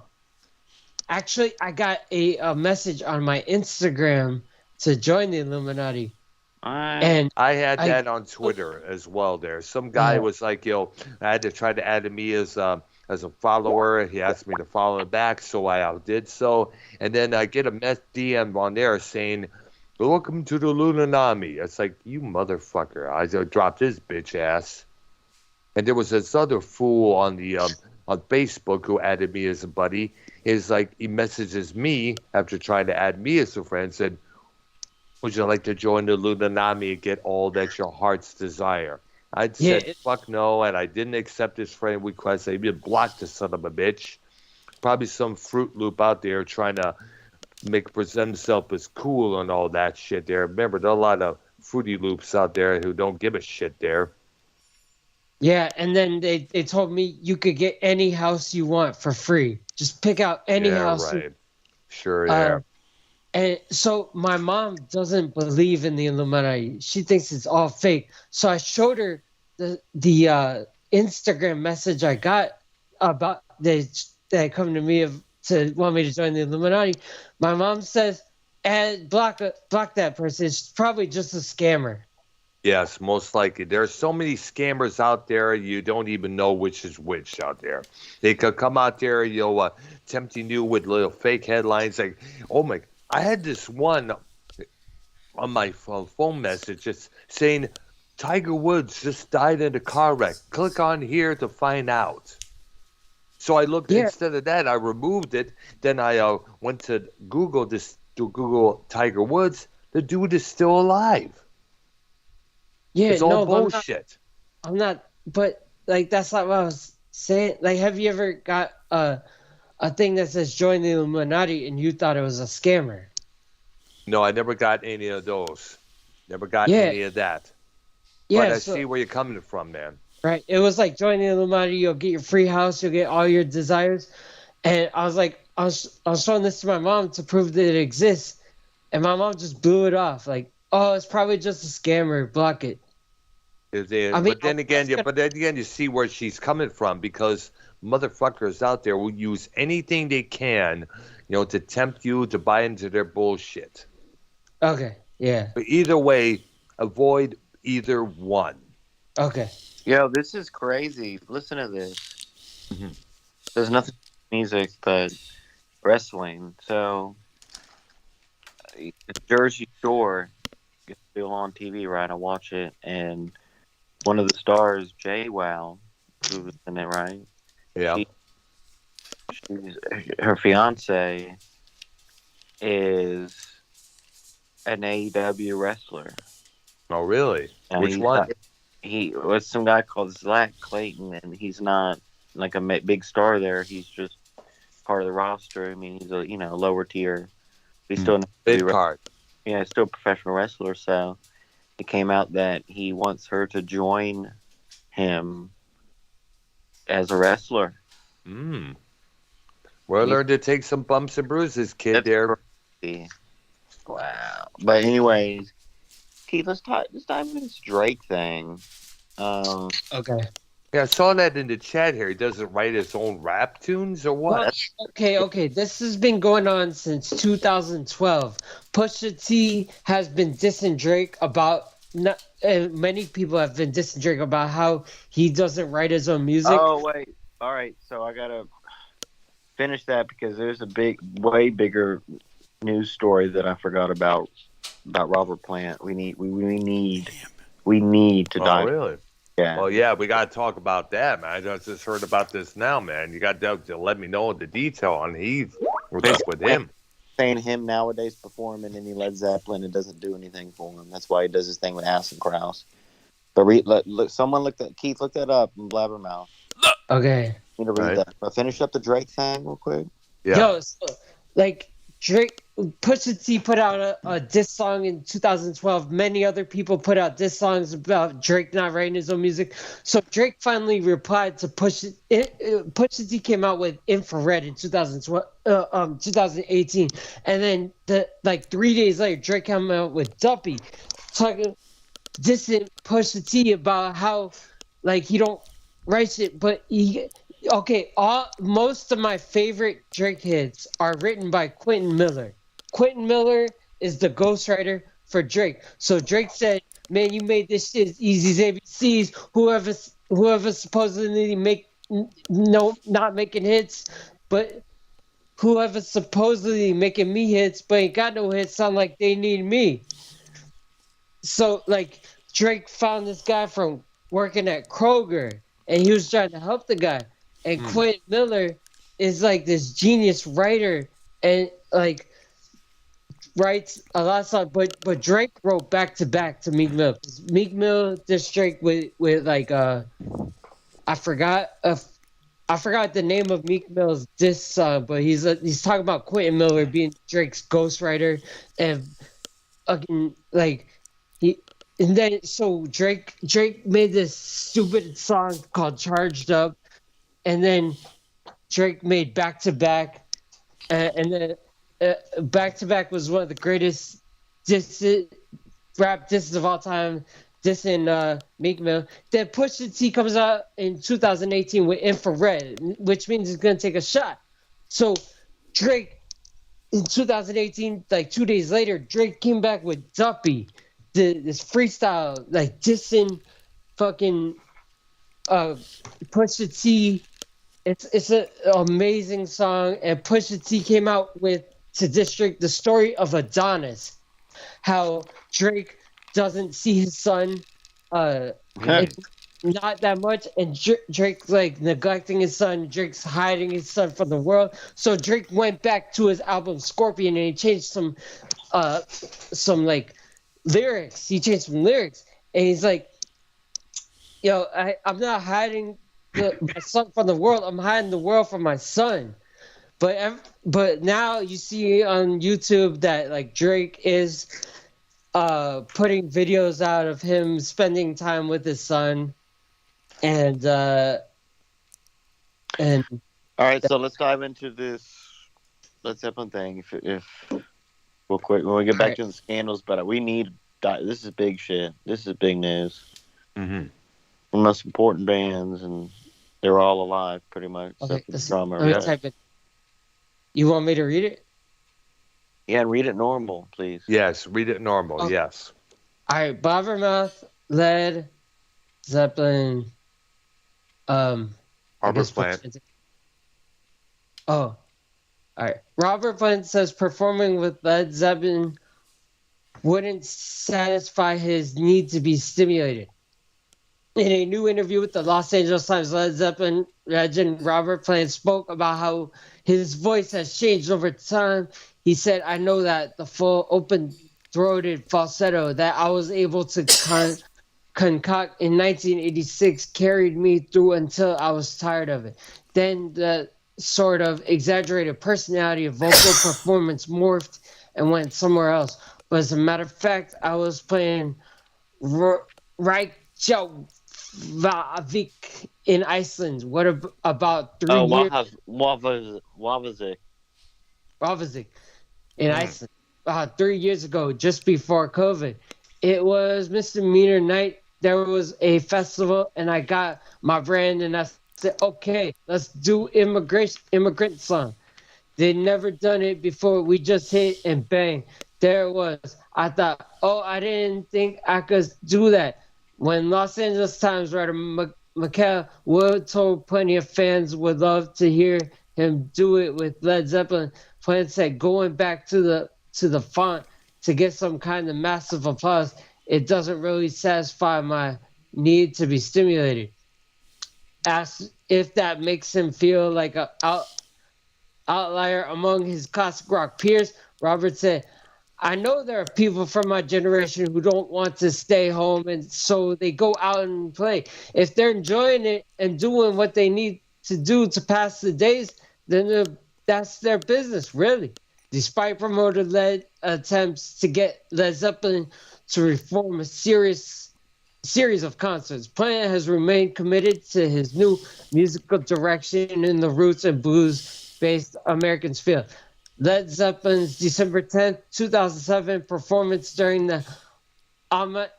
Actually, I got a message on my Instagram to join the Illuminati. And I had that on Twitter as well. There, some guy was like, I had to try to add me as a follower. He asked me to follow him back, so I did so. And then I get a DM on there saying, "Welcome to the Illuminati." It's like, you motherfucker! I dropped his bitch ass. And there was this other fool on the on Facebook who added me as a buddy. Is like, he messages me after trying to add me as a friend, said, "Would you like to join the Illuminati and get all that your heart's desire?" I said, fuck no, and I didn't accept his friend request. I even blocked the son of a bitch. Probably some Fruit Loop out there trying to present himself as cool and all that shit there. Remember, there are a lot of Fruity Loops out there who don't give a shit there. yeah, and then they told me you could get any house you want for free. Just pick out any house. Right. Sure, yeah. And so my mom doesn't believe in the Illuminati. She thinks it's all fake. So I showed her the Instagram message I got about they come to me to want me to join the Illuminati. My mom says, block that person. It's probably just a scammer. Yes, most likely. There's so many scammers out there, you don't even know which is which out there. They could come out there, tempting you with little fake headlines like, oh my, I had this one on my phone message just saying, Tiger Woods just died in a car wreck. Click on here to find out. So I looked, instead of that, I removed it. Then I went to Google Tiger Woods. The dude is still alive. Yeah, it's all bullshit. I'm not, but like, that's not what I was saying. Like, have you ever got a thing that says join the Illuminati and you thought it was a scammer? No, I never got any of those. Never got any of that. Yeah, but I see where you're coming from, man. Right. It was like join the Illuminati, you'll get your free house, you'll get all your desires. And I was like, I was showing this to my mom to prove that it exists. And my mom just blew it off. Like, oh, it's probably just a scammer. Block it. But then again, you see where she's coming from, because motherfuckers out there will use anything they can, to tempt you to buy into their bullshit. Okay. Yeah. But either way, avoid either one. Okay. Yo, this is crazy. Listen to this. Mm-hmm. There's nothing music but wrestling. So, Jersey Shore is still on TV, right? I watch it, and one of the stars, JWoww, who was in it, right? Yeah. Her fiance is an AEW wrestler. Oh, really? And Which one? He was some guy called Zach Clayton, and he's not like a big star there. He's just part of the roster. I mean, he's a lower tier. He's still big card. Yeah, still a professional wrestler. So it came out that he wants her to join him as a wrestler. Well, learn to take some bumps and bruises, kid. There. Crazy. Wow. But anyways, Keith, let's dive into this Drake thing. Okay. Yeah, I saw that in the chat here. He doesn't write his own rap tunes or what? Well, okay. This has been going on since 2012. Pusha T has been dissing Drake about. Many people have been dissing Drake about how he doesn't write his own music. Oh wait, all right. So I gotta finish that because there's a way bigger news story that I forgot about Robert Plant. We need to Oh, dive. really? Yeah. Well, yeah, we got to talk about that, man. I just heard about this now, man. You got to let me know the detail on Heath. What's up with him? Saying him nowadays performing any Led Zeppelin, it doesn't do anything for him. That's why he does his thing with Acid Krauss. But someone look that up in Blabbermouth. Okay. Need to read that. But finish up the Drake thing real quick. Yeah. Yo, so, like Drake, Pusha T put out a diss song in 2012. Many other people put out diss songs about Drake not writing his own music. So Drake finally replied to Pusha. Pusha T came out with Infrared in 2018, and then 3 days later, Drake came out with Duppy, dissing Pusha T about how he don't write shit, but he. Okay, most of my favorite Drake hits are written by Quentin Miller. Quentin Miller is the ghostwriter for Drake. So Drake said, "Man, you made this shit as easy as ABCs. Whoever supposedly not making hits, but whoever supposedly making me hits, but ain't got no hits, sound like they need me." So Drake found this guy from working at Kroger, and he was trying to help the guy. And Quentin Miller is this genius writer and writes a lot of songs. But Drake wrote back to back to Meek Mill. Meek Mill dissed Drake with I forgot the name of Meek Mill's diss song, but he's talking about Quentin Miller being Drake's ghostwriter and and then so Drake made this stupid song called Charged Up. And then Drake made Back to Back, and then Back to Back was one of the greatest rap disses of all time, dissing Meek Mill. Then Pusha T comes out in 2018 with Infrared, which means he's gonna take a shot. So Drake in 2018, 2 days later, Drake came back with Duppy, this freestyle dissing fucking Pusha T. It's an amazing song, and Pusha T came out to district the story of Adonis, how Drake doesn't see his son not that much, and Drake's neglecting his son. Drake's hiding his son from the world. So Drake went back to his album Scorpion, and he changed some lyrics. He changed some lyrics, and he's like, "Yo, I'm not hiding my son from the world. I'm hiding the world from my son." But now you see on YouTube that Drake is putting videos out of him spending time with his son, and all right. So let's dive into this Led Zeppelin thing. If real quick when we get back to the scandals, but this is big shit. This is big news. Mm-hmm. The most important bands, and they're all alive, pretty much. Okay, Except for the drummer. let me type it. You want me to read it? Yeah, read it normal, please. Yes, read it normal. Okay. Yes. All right, Blabbermouth, Led Zeppelin, Robert Plant. Oh, all right. Robert Plant says performing with Led Zeppelin wouldn't satisfy his need to be stimulated. In a new interview with the Los Angeles Times, Led Zeppelin legend Robert Plant spoke about how his voice has changed over time. He said, "I know that the full open-throated falsetto that I was able to concoct in 1986 carried me through until I was tired of it. Then the sort of exaggerated personality of vocal performance morphed and went somewhere else. But as a matter of fact, I was playing Reykjavik in Iceland. What about 3 years? Reykjavik in Iceland. 3 years ago, just before COVID. It was misdemeanor night. There was a festival, and I got my brand, and I said, okay, let's do immigrant song. They'd never done it before. We just hit and bang. There it was. I thought, I didn't think I could do that. When Los Angeles Times writer Michael Wood told plenty of fans would love to hear him do it with Led Zeppelin, Plant said going back to the font to get some kind of massive applause, it doesn't really satisfy my need to be stimulated. Asked if that makes him feel like a outlier among his classic rock peers, Robert said, I know there are people from my generation who don't want to stay home, and so they go out and play. If they're enjoying it and doing what they need to do to pass the days, then that's their business, really. Despite promoter-led attempts to get Led Zeppelin to reform a series of concerts, Plant has remained committed to his new musical direction in the roots and blues-based Americans feel. Led Zeppelin's December 10th, 2007 performance during the Ahmet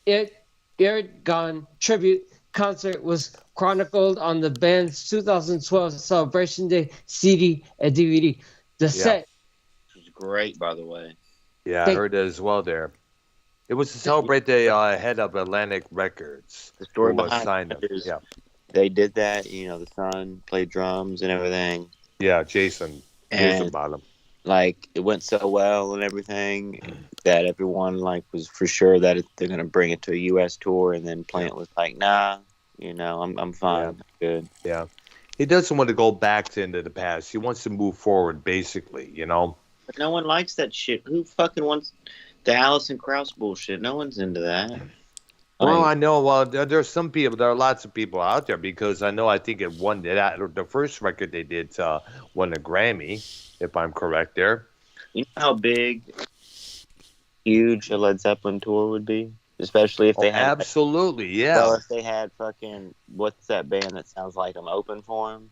Erdogan tribute concert was chronicled on the band's 2012 Celebration Day CD and DVD. The set was great, by the way. Yeah, I heard it as well there. It was to celebrate the head of Atlantic Records. The story who was behind signed it them. is Yeah. they did that. You know, the son played drums and everything. Yeah, Jason And Bottom. like it went so well and everything that everyone like was for sure that they're gonna bring it to a U.S. tour, and then Plant was like, "Nah, you know, I'm fine, I'm good." Yeah, he doesn't want to go back into the past. He wants to move forward, basically. You know. But no one likes that shit. Who fucking wants the Alison Krauss bullshit? No one's into that. Well, Like, I know. Well, there's some people. There are lots of people out there because I know. I think it won the first record they did won a Grammy, if I'm correct. There. you know how big, huge a Led Zeppelin tour would be, especially if they had. Absolutely, yeah. Well, if they had fucking what's that band that sounds like them open for them?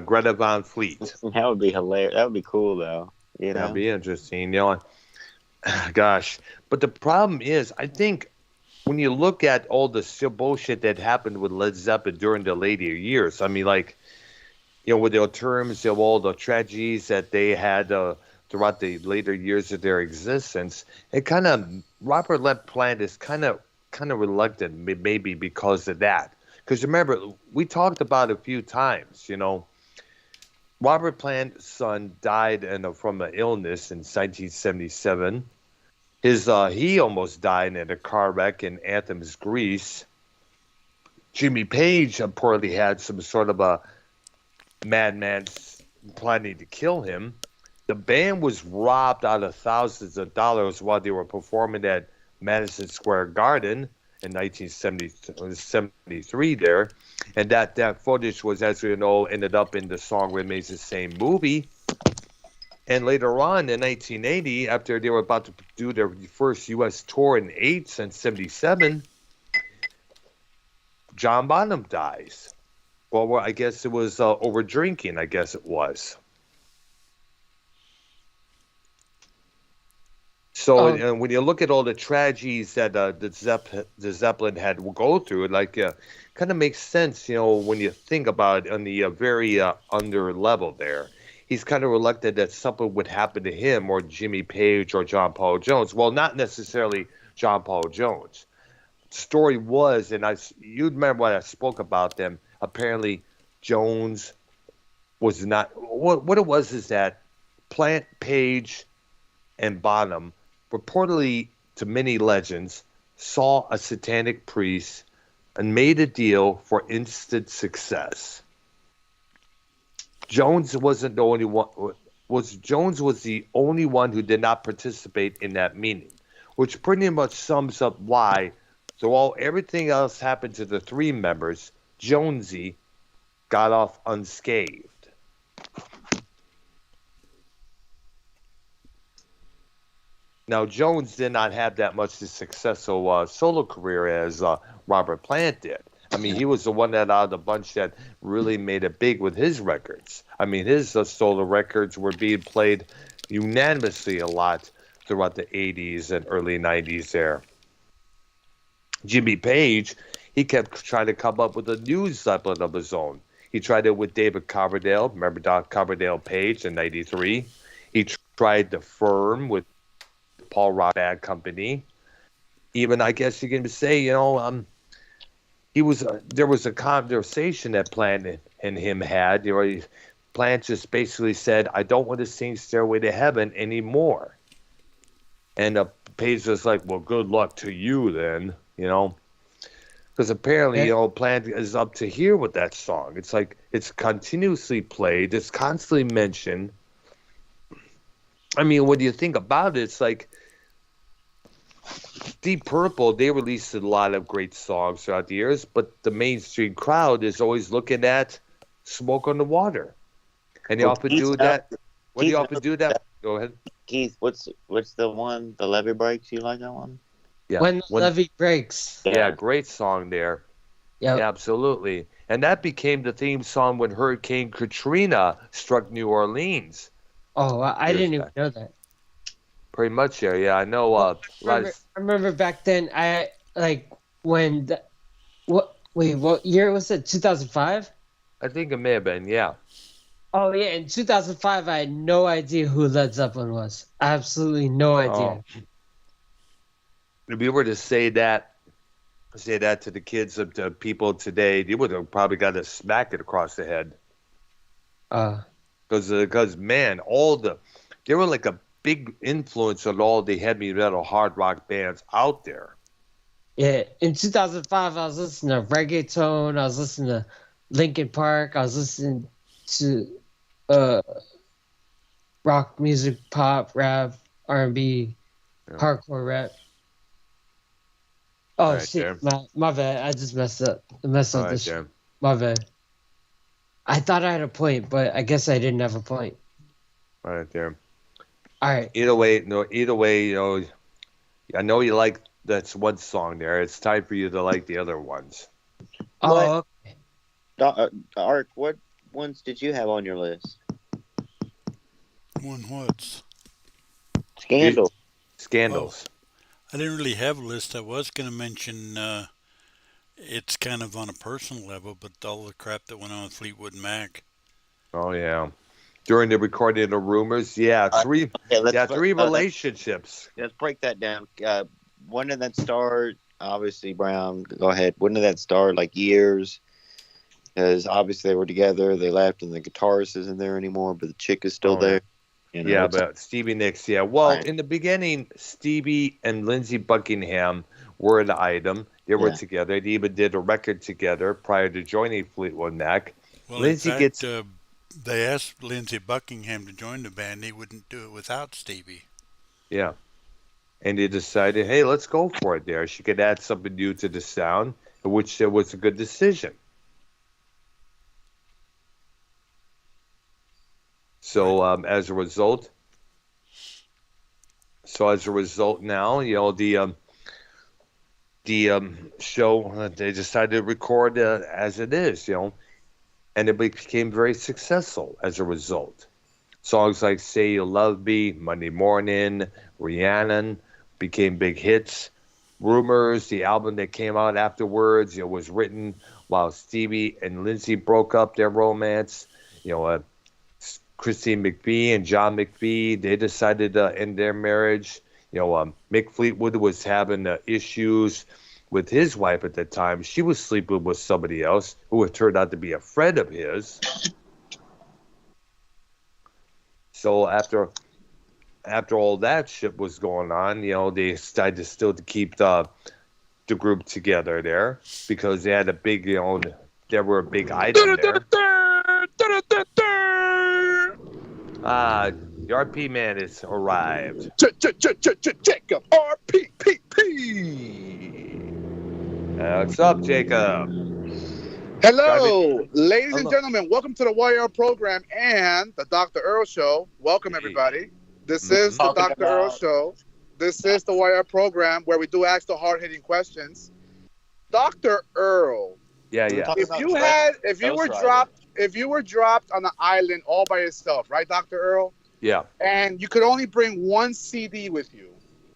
Greta Van Fleet. That would be hilarious. That would be cool though. You know. That'd be interesting. You know, gosh. But the problem is, I think when you look at all the bullshit that happened with Led Zeppelin during the later years, I mean, like, you know, with the terms of all the tragedies that they had throughout the later years of their existence, it kind of Robert Plant is kind of reluctant, maybe because of that. Because remember, we talked about it a few times. You know, Robert Plant's son died from an illness in 1977. He almost died in a car wreck in Athens, Greece. Jimmy Page reportedly had some sort of a madman planning to kill him. The band was robbed out of thousands of dollars while they were performing at Madison Square Garden in 1973 there. And that footage was, as we know, ended up in the Song Remains the Same movie. And later on in 1980, after they were about to do their first U.S. tour in AIDS and 77, John Bonham dies. Well, I guess it was over drinking, I guess it was. So and when you look at all the tragedies that the Zeppelin had to go through, like kind of makes sense, you know, when you think about it on the very under level there. He's kind of reluctant that something would happen to him or Jimmy Page or John Paul Jones. Well, not necessarily John Paul Jones. The story was, and you remember when I spoke about them, apparently Jones was not, what it was is that Plant, Page, and Bonham, reportedly to many legends, saw a satanic priest and made a deal for instant success. Jones wasn't the only one. Jones was the only one who did not participate in that meeting, which pretty much sums up why. So while everything else happened to the three members, Jonesy got off unscathed. Now Jones did not have that much a successful solo career as Robert Plant did. I mean, he was the one that out of the bunch that really made it big with his records. I mean, his solo records were being played unanimously a lot throughout the 80s and early 90s there. Jimmy Page, he kept trying to come up with a new Zeppelin of his own. He tried it with David Coverdale. Remember Doc Coverdale Page in 93? He tried The Firm with Paul Rock Bad Company. Even, I guess you can say, you know, there was a conversation that Plant and him had. You know, Plant just basically said, I don't want to sing Stairway to Heaven anymore. And Page was like, well, good luck to you then, you know. Because apparently, you know, Plant is up to here with that song. It's like it's continuously played. It's constantly mentioned. I mean, when you think about it, it's like Deep Purple, they released a lot of great songs throughout the years, but the mainstream crowd is always looking at Smoke on the Water. And they often do that. When they often do that, go ahead. Keith, what's the one, the Levee Breaks? You like that one? Yeah. When the Levee Breaks. Yeah, great song there. Yep. Yeah, absolutely. And that became the theme song when Hurricane Katrina struck New Orleans. Oh, I didn't even know that. Pretty much there. Yeah, I know. I remember back then. I like when. What year was it? 2005. I think it may have been. Yeah. Oh yeah, in 2005, I had no idea who Led Zeppelin was. Absolutely no idea. If you were to say that to the kids of the people today, you would have probably got to smack it across the head. Because man, they were like a big influence on all the heavy metal hard rock bands out there. Yeah, in 2005, I was listening to reggaeton. I was listening to Linkin Park. I was listening to rock music, pop, rap, R&B, hardcore rap. Oh right, shit, my bad. I just messed up. My bad. I thought I had a point, but I guess I didn't have a point. Right there. All right. Either way, you know, I know you like that's one song there. It's time for you to like the other ones. Oh, okay. Art, what ones did you have on your list? One what's? Scandals. I didn't really have a list. I was going to mention it's kind of on a personal level, but all the crap that went on with Fleetwood Mac. Oh yeah. During the recording of the Rumors, three relationships. Let's break that down. When did that start? Obviously, Brown, go ahead. When did that start? Like years? Because obviously they were together. They left, and the guitarist isn't there anymore, but the chick is still there. You know, yeah, but Stevie Nicks, yeah. Well, in the beginning, Stevie and Lindsey Buckingham were an item. They were together. They even did a record together prior to joining Fleetwood Mac. Well, Lindsey they asked Lindsey Buckingham to join the band. He wouldn't do it without Stevie. Yeah. And they decided, hey, let's go for it there. She could add something new to the sound, which was a good decision. So as a result now, you know, the show, they decided to record as it is, you know, and it became very successful as a result. Songs like Say You Love Me, Monday Morning, Rhiannon became big hits. Rumors, the album that came out afterwards, you know, was written while Stevie and Lindsey broke up their romance. You know, Christine McVie and John McVie, they decided to end their marriage. You know, Mick Fleetwood was having issues with his wife at the time. She was sleeping with somebody else who had turned out to be a friend of his. So after all that shit was going on, you know, they decided still to keep the group together there because they had a big, you know, they were a big item there. The RP man has arrived. Jacob RPPP. What's up, Jacob? Hello, ladies and gentlemen. Welcome to the YR program and the Dr. Earl Show. Welcome, everybody. This is the Dr. Earl Show. This is the YR program where we do ask the hard-hitting questions. Dr. Earl. Yeah. If you were dropped on an island all by yourself, right, Dr. Earl? Yeah. And you could only bring one CD with you,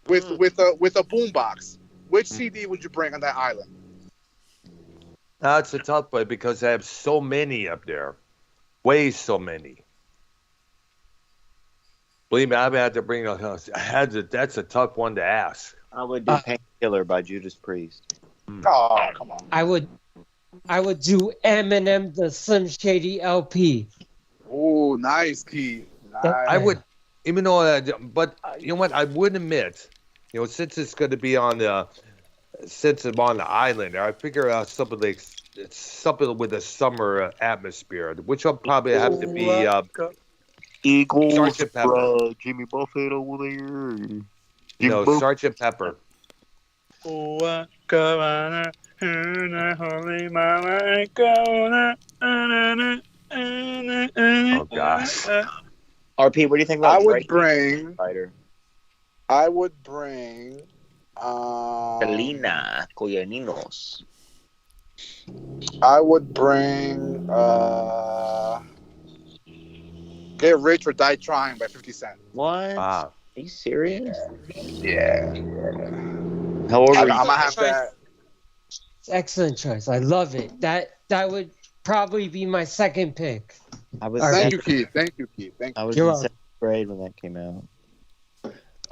with a boombox. Which CD would you bring on that island? It's a tough one because I have so many up there, way so many. Believe me, I've had to bring that's a tough one to ask. I would do Painkiller by Judas Priest. Oh, come on. I would do Eminem, the Slim Shady LP. Ooh. Ooh, nice, Keith. Nice. I would, even though, but you know what? I would admit, since it's going to be on the, since I'm on the island, I figure out something like something with a summer atmosphere, which will probably have to be Eagles, Sergeant Pepper. Jimmy Buffett over there. No, Sergeant Pepper. Oh Oh gosh. RP, what do you think about Drake? I would bring. Selena Collaninos. I would bring. Get Rich or Die Trying by 50 Cent. What? Are you serious? Yeah. How old are you? I'm gonna have that. Excellent choice. I love it. That would probably be my second pick. Thank you, Keith. I was in seventh grade when that came out.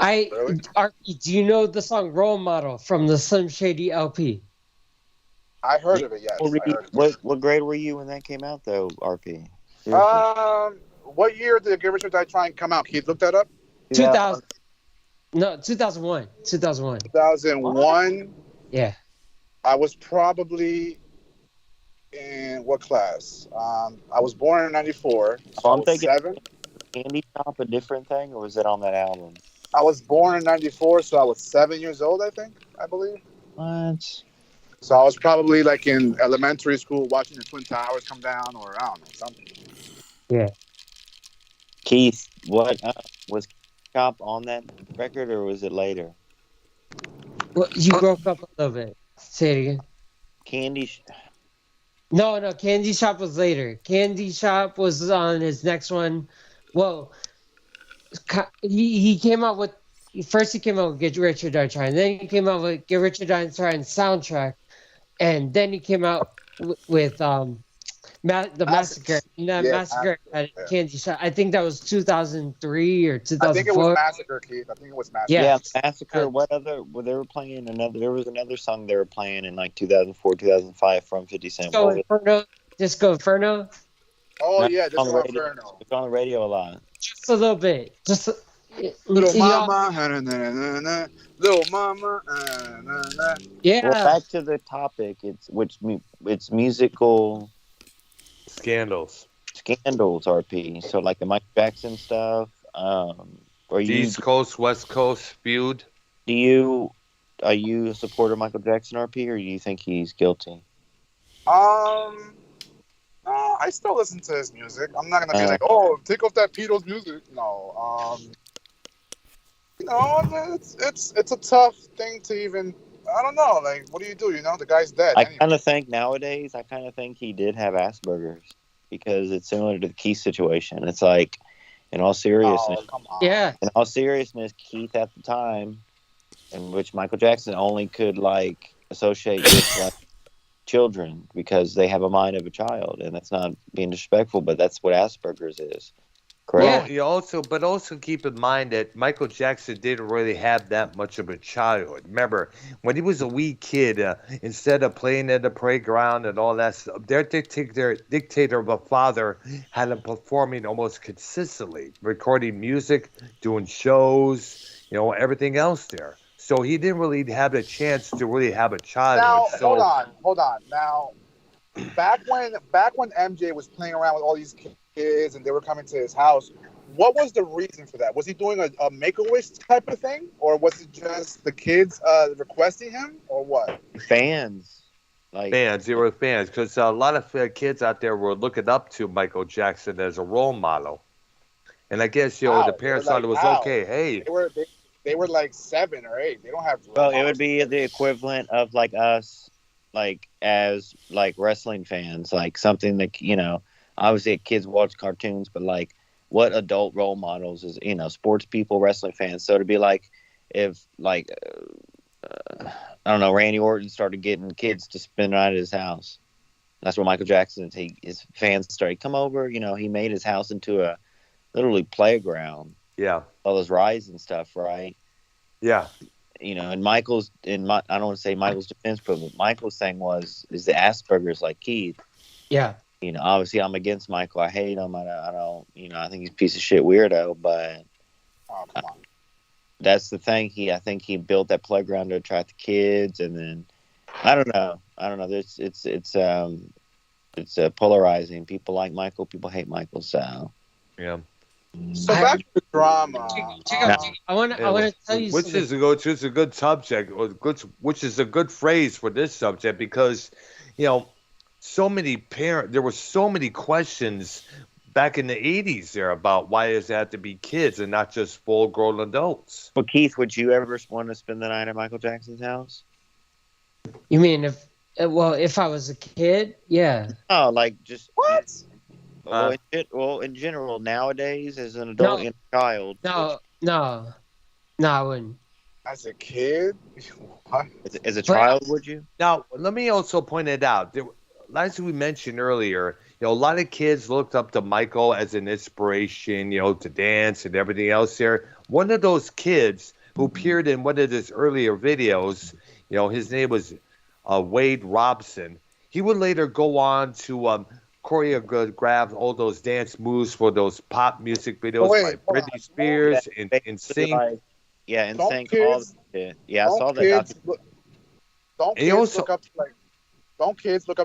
Do you know the song "Role Model" from the Slim Shady LP? I heard of it. Yes. What grade were you when that came out, though, RP? What year did Get Rich or Die Trying come out? Keith, look that up. 2000. No, 2001. 2001. 2001. Yeah. I was probably in what class? I was born in '94. So I'm thinking 7. Candy Shop a different thing, or was it on that album? I was born in '94, so I was 7 years old, I believe. What? So I was probably like in elementary school watching the Twin Towers come down, or I don't know, something. Yeah. Keith, what was Shop on that record, or was it later? Well, you broke up a little bit. Say it again. No, Candy Shop was later. Candy Shop was on his next one. Well, he came out with first. He came out with Get Rich or Die Trying. Then he came out with Get Rich or Die Trying soundtrack, and then he came out with the Massacre. Massacre at Candy Shop. I think that was 2003 or 2004. I think it was Massacre, Keith. I think it was Massacre. Yeah, Massacre. What other? Well, they were playing another. There was another song they were playing in like 2004, 2005 from 50 Cent. Disco Inferno. Oh yeah, Disco Inferno. It's on the radio a lot. Just a little bit. Little Mama. Little Mama. Yeah. Well, back to the topic. It's musical. Scandals, RP. So like the Michael Jackson stuff. East Coast, West Coast feud. Are you a supporter of Michael Jackson, RP, or do you think he's guilty? I still listen to his music. I'm not gonna be like, oh, take off that Beatles music. No. It's a tough thing to even. I don't know. Like, what do you do? The guy's dead. I kind of think nowadays, he did have Asperger's because it's similar to the Keith situation. It's like, in all seriousness, in all seriousness, Keith at the time, in which Michael Jackson only could like associate with like children because they have a mind of a child, and that's not being disrespectful, but that's what Asperger's is. Correct. Well, also keep in mind that Michael Jackson didn't really have that much of a childhood. Remember, when he was a wee kid, instead of playing at the playground and all that stuff, their dictator of a father had him performing almost consistently, recording music, doing shows, everything else there. So he didn't really have a chance to really have a childhood. Now, hold on. Now, back when MJ was playing around with all these kids and they were coming to his house, what was the reason for that? Was he doing a Make-A-Wish type of thing, or was it just the kids requesting him, or what? Fans. They were fans, because a lot of kids out there were looking up to Michael Jackson as a role model, and I guess the parents thought it was okay. Hey, they were like 7 or 8. They don't have. Well, it would be the equivalent of like us, like as like wrestling fans, like something that obviously kids watch cartoons, but like what adult role models is sports people, wrestling fans. So to be like if like I don't know, Randy Orton started getting kids to spend the night at his house. That's where Michael Jackson, his fans started come over. He made his house into a literally playground. Yeah, all those rides and stuff, right? Yeah. And I don't want to say Michael's defense, but what Michael's thing is the Asperger's like Keith. Yeah. You know, obviously I'm against Michael. I hate him. I don't. You know, I think he's a piece of shit weirdo. But Oh, come on. that's the thing. I think he built that playground to attract the kids, and then I don't know. It's polarizing. People like Michael. People hate Michael. So Yeah. So back to the drama. Check out. I want to tell you which something. is a good subject, or which is a good phrase for this subject, because, you know, there were so many questions back in the 80s there about why does it have to be kids and not just full-grown adults. Well, Keith, would you ever want to spend the night at Michael Jackson's house? You mean if I was a kid, yeah. Oh, like just What? Well, in general, nowadays, as an adult and a child. No, I wouldn't. As a kid? What? As a child, would you? Now, let me also point it out. As we mentioned earlier, you know, a lot of kids looked up to Michael as an inspiration, you know, to dance and everything else there. One of those kids who appeared in one of his earlier videos, you know, his name was Wade Robson. He would later go on to choreograph all those dance moves for those pop music videos by Britney Spears and sing. Yeah, and Don't sing kids- all the shit. Yeah, I saw that. Don't He kids also- look up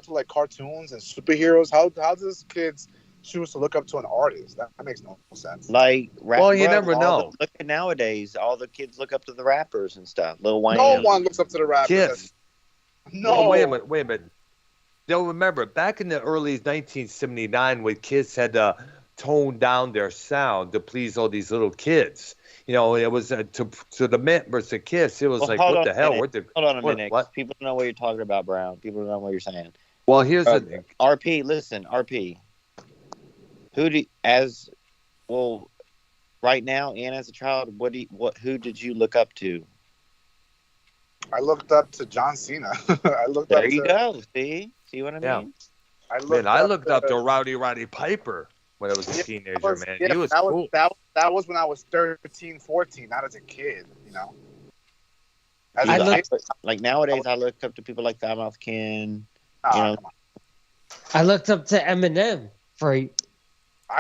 to like cartoons and superheroes? How does kids choose to look up to an artist? That makes no sense. Like, Well, you never know. Look at nowadays, all the kids look up to the rappers and stuff. Lil Wayne. No one looks up to the rappers. Kids. No. Oh, wait a minute. They'll remember back in the early 1979 when kids had to tone down their sound to please all these little kids. You know, it was to the members of Kiss. It was Well, like, hold what on the a hell? minute. Hold on a minute. What? People don't know what you're talking about, Brown. People don't know what you're saying. Well, here's the thing. RP, listen, RP. Right now and as a child, who did you look up to? I looked up to John Cena. There you go. See what I mean? I looked up to Rowdy Piper when I was a teenager, man. He was cool. That was when I was 13, 14, not as a kid, you know. Like nowadays, I look up to people like Mouth Ken. Come on. I looked up to Eminem for I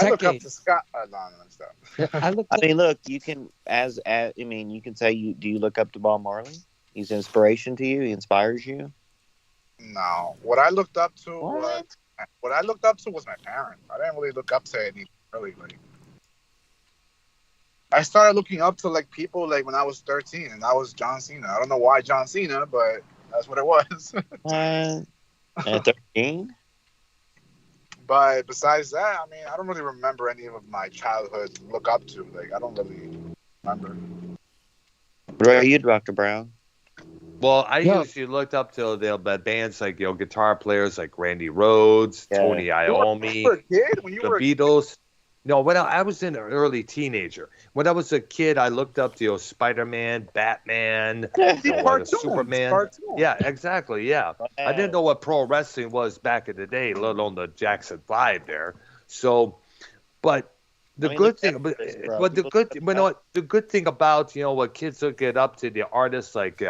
look up decades. to Scott. No, stop. I mean, look, you can you can say do you look up to Bob Marley? He's an inspiration to you. He inspires you. No, what I looked up to was my parents. I didn't really look up to any really. Like, I started looking up to like people like when I was 13, and that was John Cena. I don't know why John Cena, but that's what it was. At 13. But besides that, I mean, I don't really remember any of my childhood look up to. Like, I don't really remember. What about you, Dr. Brown? Well, I usually looked up to the bands like, you know, guitar players like Randy Rhoads, Tony Iommi, the Beatles. No, when I was an early teenager. When I was a kid, I looked up to Spider-Man, Batman, Superman. Cartoons. Yeah, exactly. Yeah, I didn't know what pro wrestling was back in the day, let alone the Jackson 5 there. So, but the good thing about, you know, what kids look up to the artists like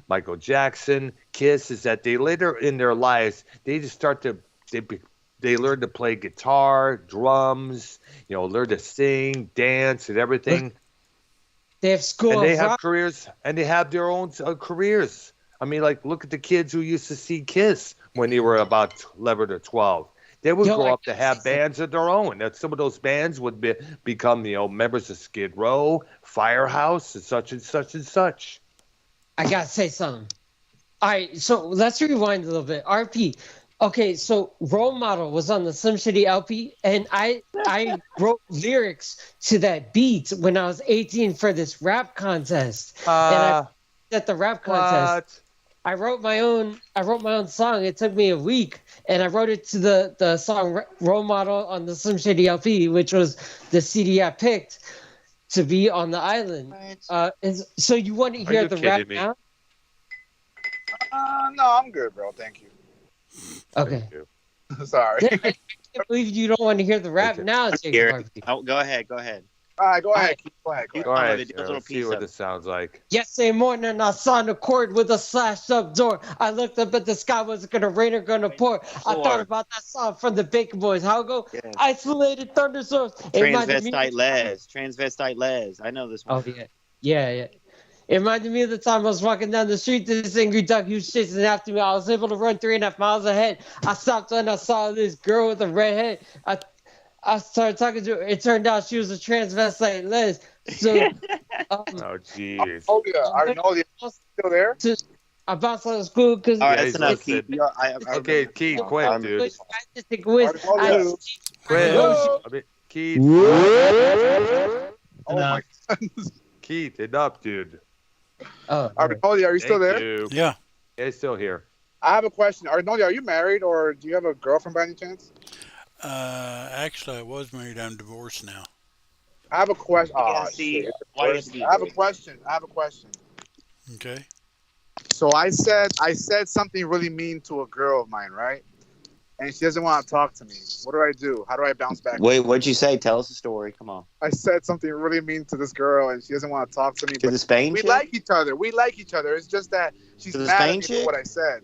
Michael Jackson, Kiss, is that they later in their lives they just start to they learn to play guitar, drums, you know, learn to sing, dance, and everything. They have school, and they have careers, and they have their own careers. I mean, like, look at the kids who used to see Kiss when they were about 11 or 12. They would grow up to have bands of their own. And some of those bands would become, you know, members of Skid Row, Firehouse, and such and such and such. I gotta say something. All right, so let's rewind a little bit. RP. Okay, so Role Model was on the Slim Shady LP, and I wrote lyrics to that beat when I was 18 for this rap contest. And I at the rap contest. I wrote my own song. It took me a week, and I wrote it to the song Role Model on the Slim Shady LP, which was the CD I picked to be on the island. So you want to hear the rap now? No, I'm good, bro. Thank you. Okay. Sorry. I can't believe you don't want to hear the rap now, Jacob. Go ahead. All right, go ahead. Go ahead. All right, Let's do a Sarah, little let's see piece what of it. this sounds like. Yesterday morning, I saw a cord with a slashed up door. I looked up at the sky, was it gonna rain or gonna pour? I thought about that song from the Bacon Boys. How it go? Yes. Isolated thunderstorms. It reminded me. Transvestite Les. I know this one. Oh yeah. It reminded me of the time I was walking down the street. This angry duck, he was chasing after me. I was able to run 3.5 miles ahead. I stopped when I saw this girl with a red head. I started talking to her. It turned out she was a transvestite Les. So, Oh, jeez. Arknolia, still there? I bounced out of school because. All right, Yeah, that's he's enough, listed. Keith. Okay, Keith, quick, dude. I just take a whiz. Arknolia. Quit. No, I mean, Keith. Oh my. Keith, enough, dude. Arknolia, are you still Thank there? you. Yeah. Yeah, he's still here. I have a question. Arknolia, are you married or do you have a girlfriend by any chance? Actually, I was married. I'm divorced now. I have a question. Yeah, Oh, see, shit. why you have to be I have a married? question. Okay. So I said something really mean to a girl of mine, right? And she doesn't want to talk to me. What do I do? How do I bounce back? Wait, what'd you say? Tell us a story. Come on. I said something really mean to this girl, and she doesn't want to talk to me. To But the Spain we chick? like each other. It's just that she's To the mad at Spain me chick? for what I said.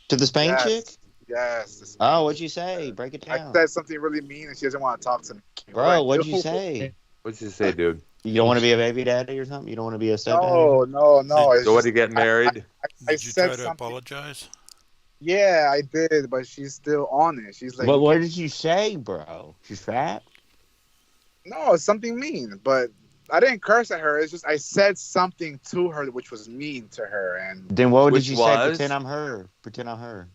To the Spain Yes. chick? Yes. the Spain Oh, what'd you say? Break it I down. said something really mean, and she doesn't want to talk to me. Bro, What what'd do I you do? say? What'd you say, dude? You don't want to be a baby daddy or something? You don't want to be a stepdaddy? No. It's So what, just- you get married? I Did you said try to something. apologize? Yeah, I did, but she's still on it. She's like, What did you say, bro? She's fat? no, it's something mean, but I didn't curse at her. It's just I said something to her which was mean to her, and Then what Which did you say? was? Pretend I'm her. Pretend I'm her.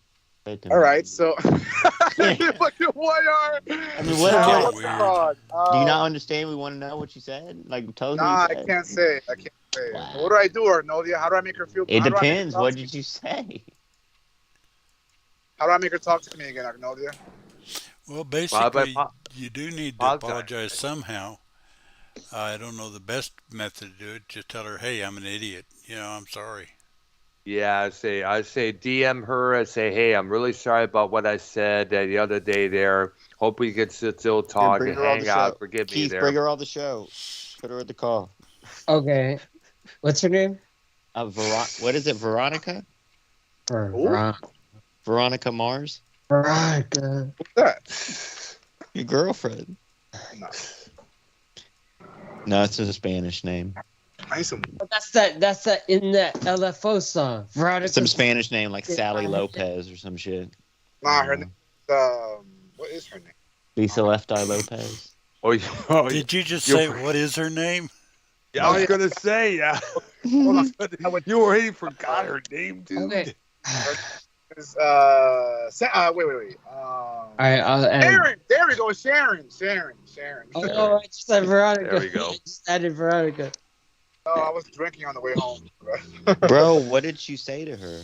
Say it to me. all right, so fucking what are? I mean, what? Kinda what's weird. it called? Do you not understand? We want to know what you said. Like, tell us Nah, what I you said. can't say it. I can't say it. Wow. What do I do, Arnolia? How do I make her feel? It how do I make her depends. talk What to me? did you say? How do I make her talk to me again, Arnolia? Well, Well, basically, but- you do need to apologize. apologize somehow. I don't know the best method to do it. Just tell her, hey, I'm an idiot. I'm sorry. Yeah, I say DM her. I say, hey, I'm really sorry about what I said the other day there. Hope we can still talk bring and her on hang the out. show. Forgive me Keith, there. bring her on the show. Put her at the call. Okay. What's her name? What is it? Veronica? Veronica Mars? Veronica. What's that? Your girlfriend? No. No, it's a Spanish name. I need some. That's that in that LFO song. Veronica. Some Spanish name like Yeah. Sally Lopez or some shit. Nah, her name. What is her name? Lisa Left Eye Lopez. Did you just say, what is her name? Yeah, I was gonna say, yeah. Hold on. You already forgot her name, dude. Okay. It's, wait. All right. I'll add. Sharon. There we go. Sharon. Oh, I just said Veronica. There we go. I just added Veronica. Oh, I was drinking on the way home. Bro, what did you say to her?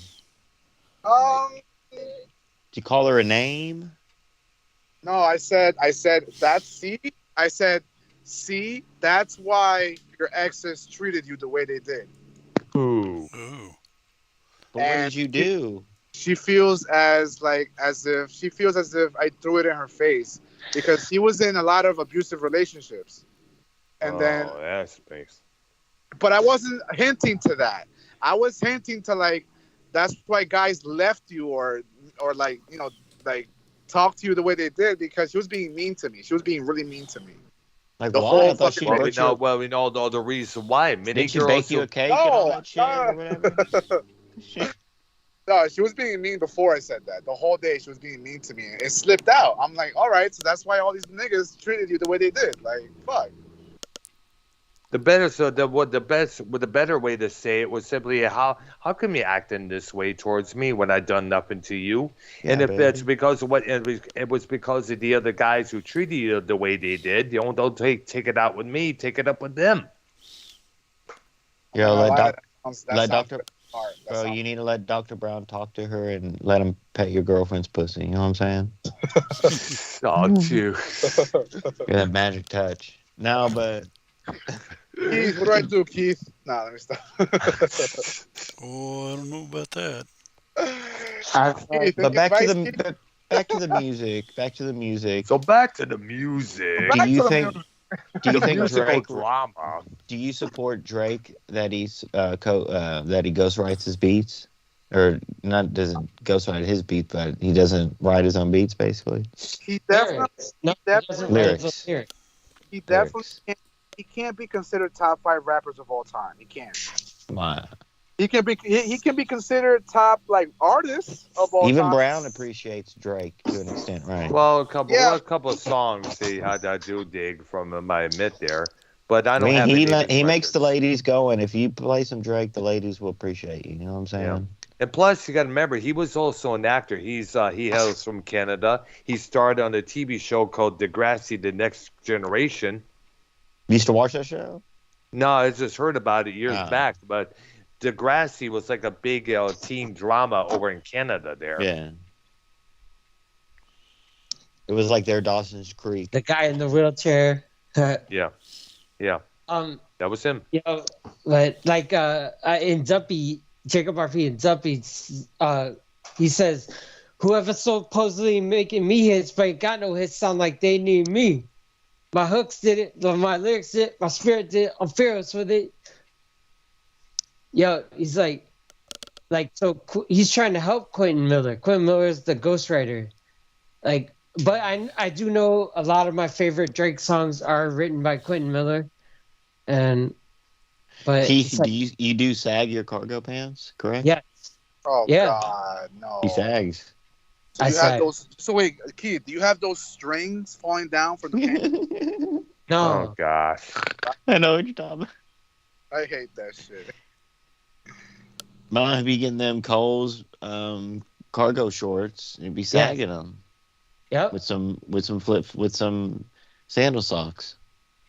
Did you call her a name? No, I said that's see, that's why your exes treated you the way they did. Ooh. Ooh. But what And did you do? She feels as if I threw it in her face because she was in a lot of abusive relationships. And then that space. but I wasn't hinting to that. I was hinting to like that's why guys left you or like, like talk to you the way they did because she was being mean to me. She was being really mean to me. Like, the why? whole I thought she fucking- brought We know the reason why. Many Did she girls bake you a cake and all that shit or whatever? No, she was being mean before I said that. The whole day she was being mean to me. It slipped out. I'm like, all right, so that's why all these niggas treated you the way they did. Like, fuck. the better way to say it was simply how come you acting this way towards me when I done nothing to you? Yeah, and if baby. that's because of what it was because of the other guys who treated you the way they did, don't take it out with me, take it up with them. Yo, let That Dr. sounds hard. That Bro, sounds- you need to let Dr. Brown talk to her and let him pet your girlfriend's pussy. You know what I'm saying? Oh, dude. Get that magic touch. No, but Keith, what do I do, Keith? Nah, let me stop. Oh, I don't know about that. Keith, but back to Keith. back to the music. Back to the music. So back to the music. Do you think Do you think musical Drake? drama. Do you support Drake that he's that he ghostwrites his beats, or not? Doesn't ghostwrite his beats, but he doesn't write his own beats, basically. He definitely, Lyrics. No, he he doesn't definitely, write his own Lyrics. lyrics. he definitely Lyrics. can't, he can't be considered top 5 rappers of all time. He can't. Wow. He can be considered top like artists of all Even time. Brown appreciates Drake to an extent, right? Well, a couple, Yeah. a couple of songs I do dig from him, I admit there, but I I don't mean, have any of his he makes the records. ladies go, and if you play some Drake, the ladies will appreciate you. You know what I'm saying? Yeah. And plus, you got to remember, he was also an actor. He hails from Canada. He starred on a TV show called Degrassi: The Next Generation. You used to watch that show? No, I just heard about it years Ah. back, but Degrassi was like a big teen drama over in Canada there. Yeah. It was like their Dawson's Creek. The guy in the wheelchair. Yeah. That was him. You know, but like in Duppy, Jacob RP in Duppy, he says, "Whoever supposedly making me hits, but ain't got no hits, sound like they need me. My hooks did it, my lyrics did it, my spirit did it. I'm fearless with it." Yo, he's like so he's trying to help Quentin Miller. Quentin Miller is the ghostwriter. Like, but I do know a lot of my favorite Drake songs are written by Quentin Miller, but Keith, it's like, you do sag your cargo pants, correct? yeah, Oh Yeah. God, no. He sags. So I you have sag. those. So wait, Keith, do you have those strings falling down from the pants? no, Oh gosh. I know what you're talking about. I hate that shit. Mine be getting them Coles cargo shorts and be sagging them yep. with some sandal socks.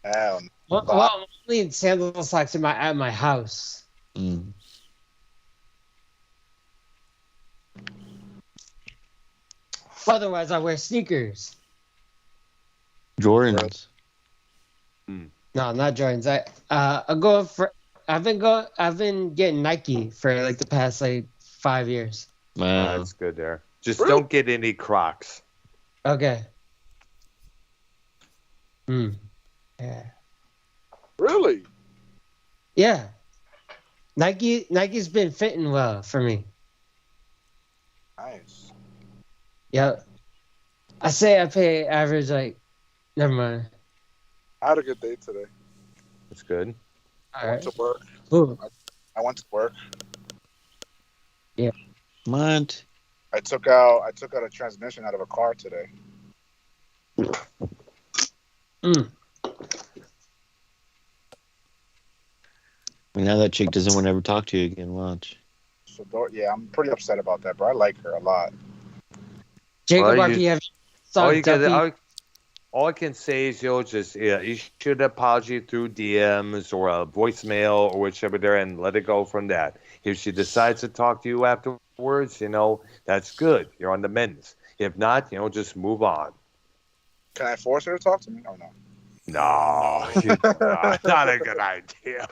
Hell no. Well, I'm only in sandal socks at my house. Mm. Otherwise, I wear sneakers. Jordans. No, not Jordans. I've been getting Nike for like the past like 5 years. Wow. That's good there. Just Really? don't get any Crocs. Okay. Yeah. Really? Yeah. Nike's been fitting well for me. Nice. Yep. I say I pay average like. Never mind. I had a good day today. That's good. I All went right. to work. Ooh. I went to work. What? I took out a transmission out of a car today. Mm. Now that chick doesn't want to ever talk to you again. Watch. So yeah, I'm pretty upset about that, bro. I like her a lot. Jacob Well, RP, have All, you you saw can, Duffy? all I can say is, just you should apology through DMs or a voicemail or whichever there, and let it go from that. If she decides to talk to you afterwards, that's good. You're on the mends. If not, just move on. Can I force her to talk to me or no? No, not a good idea.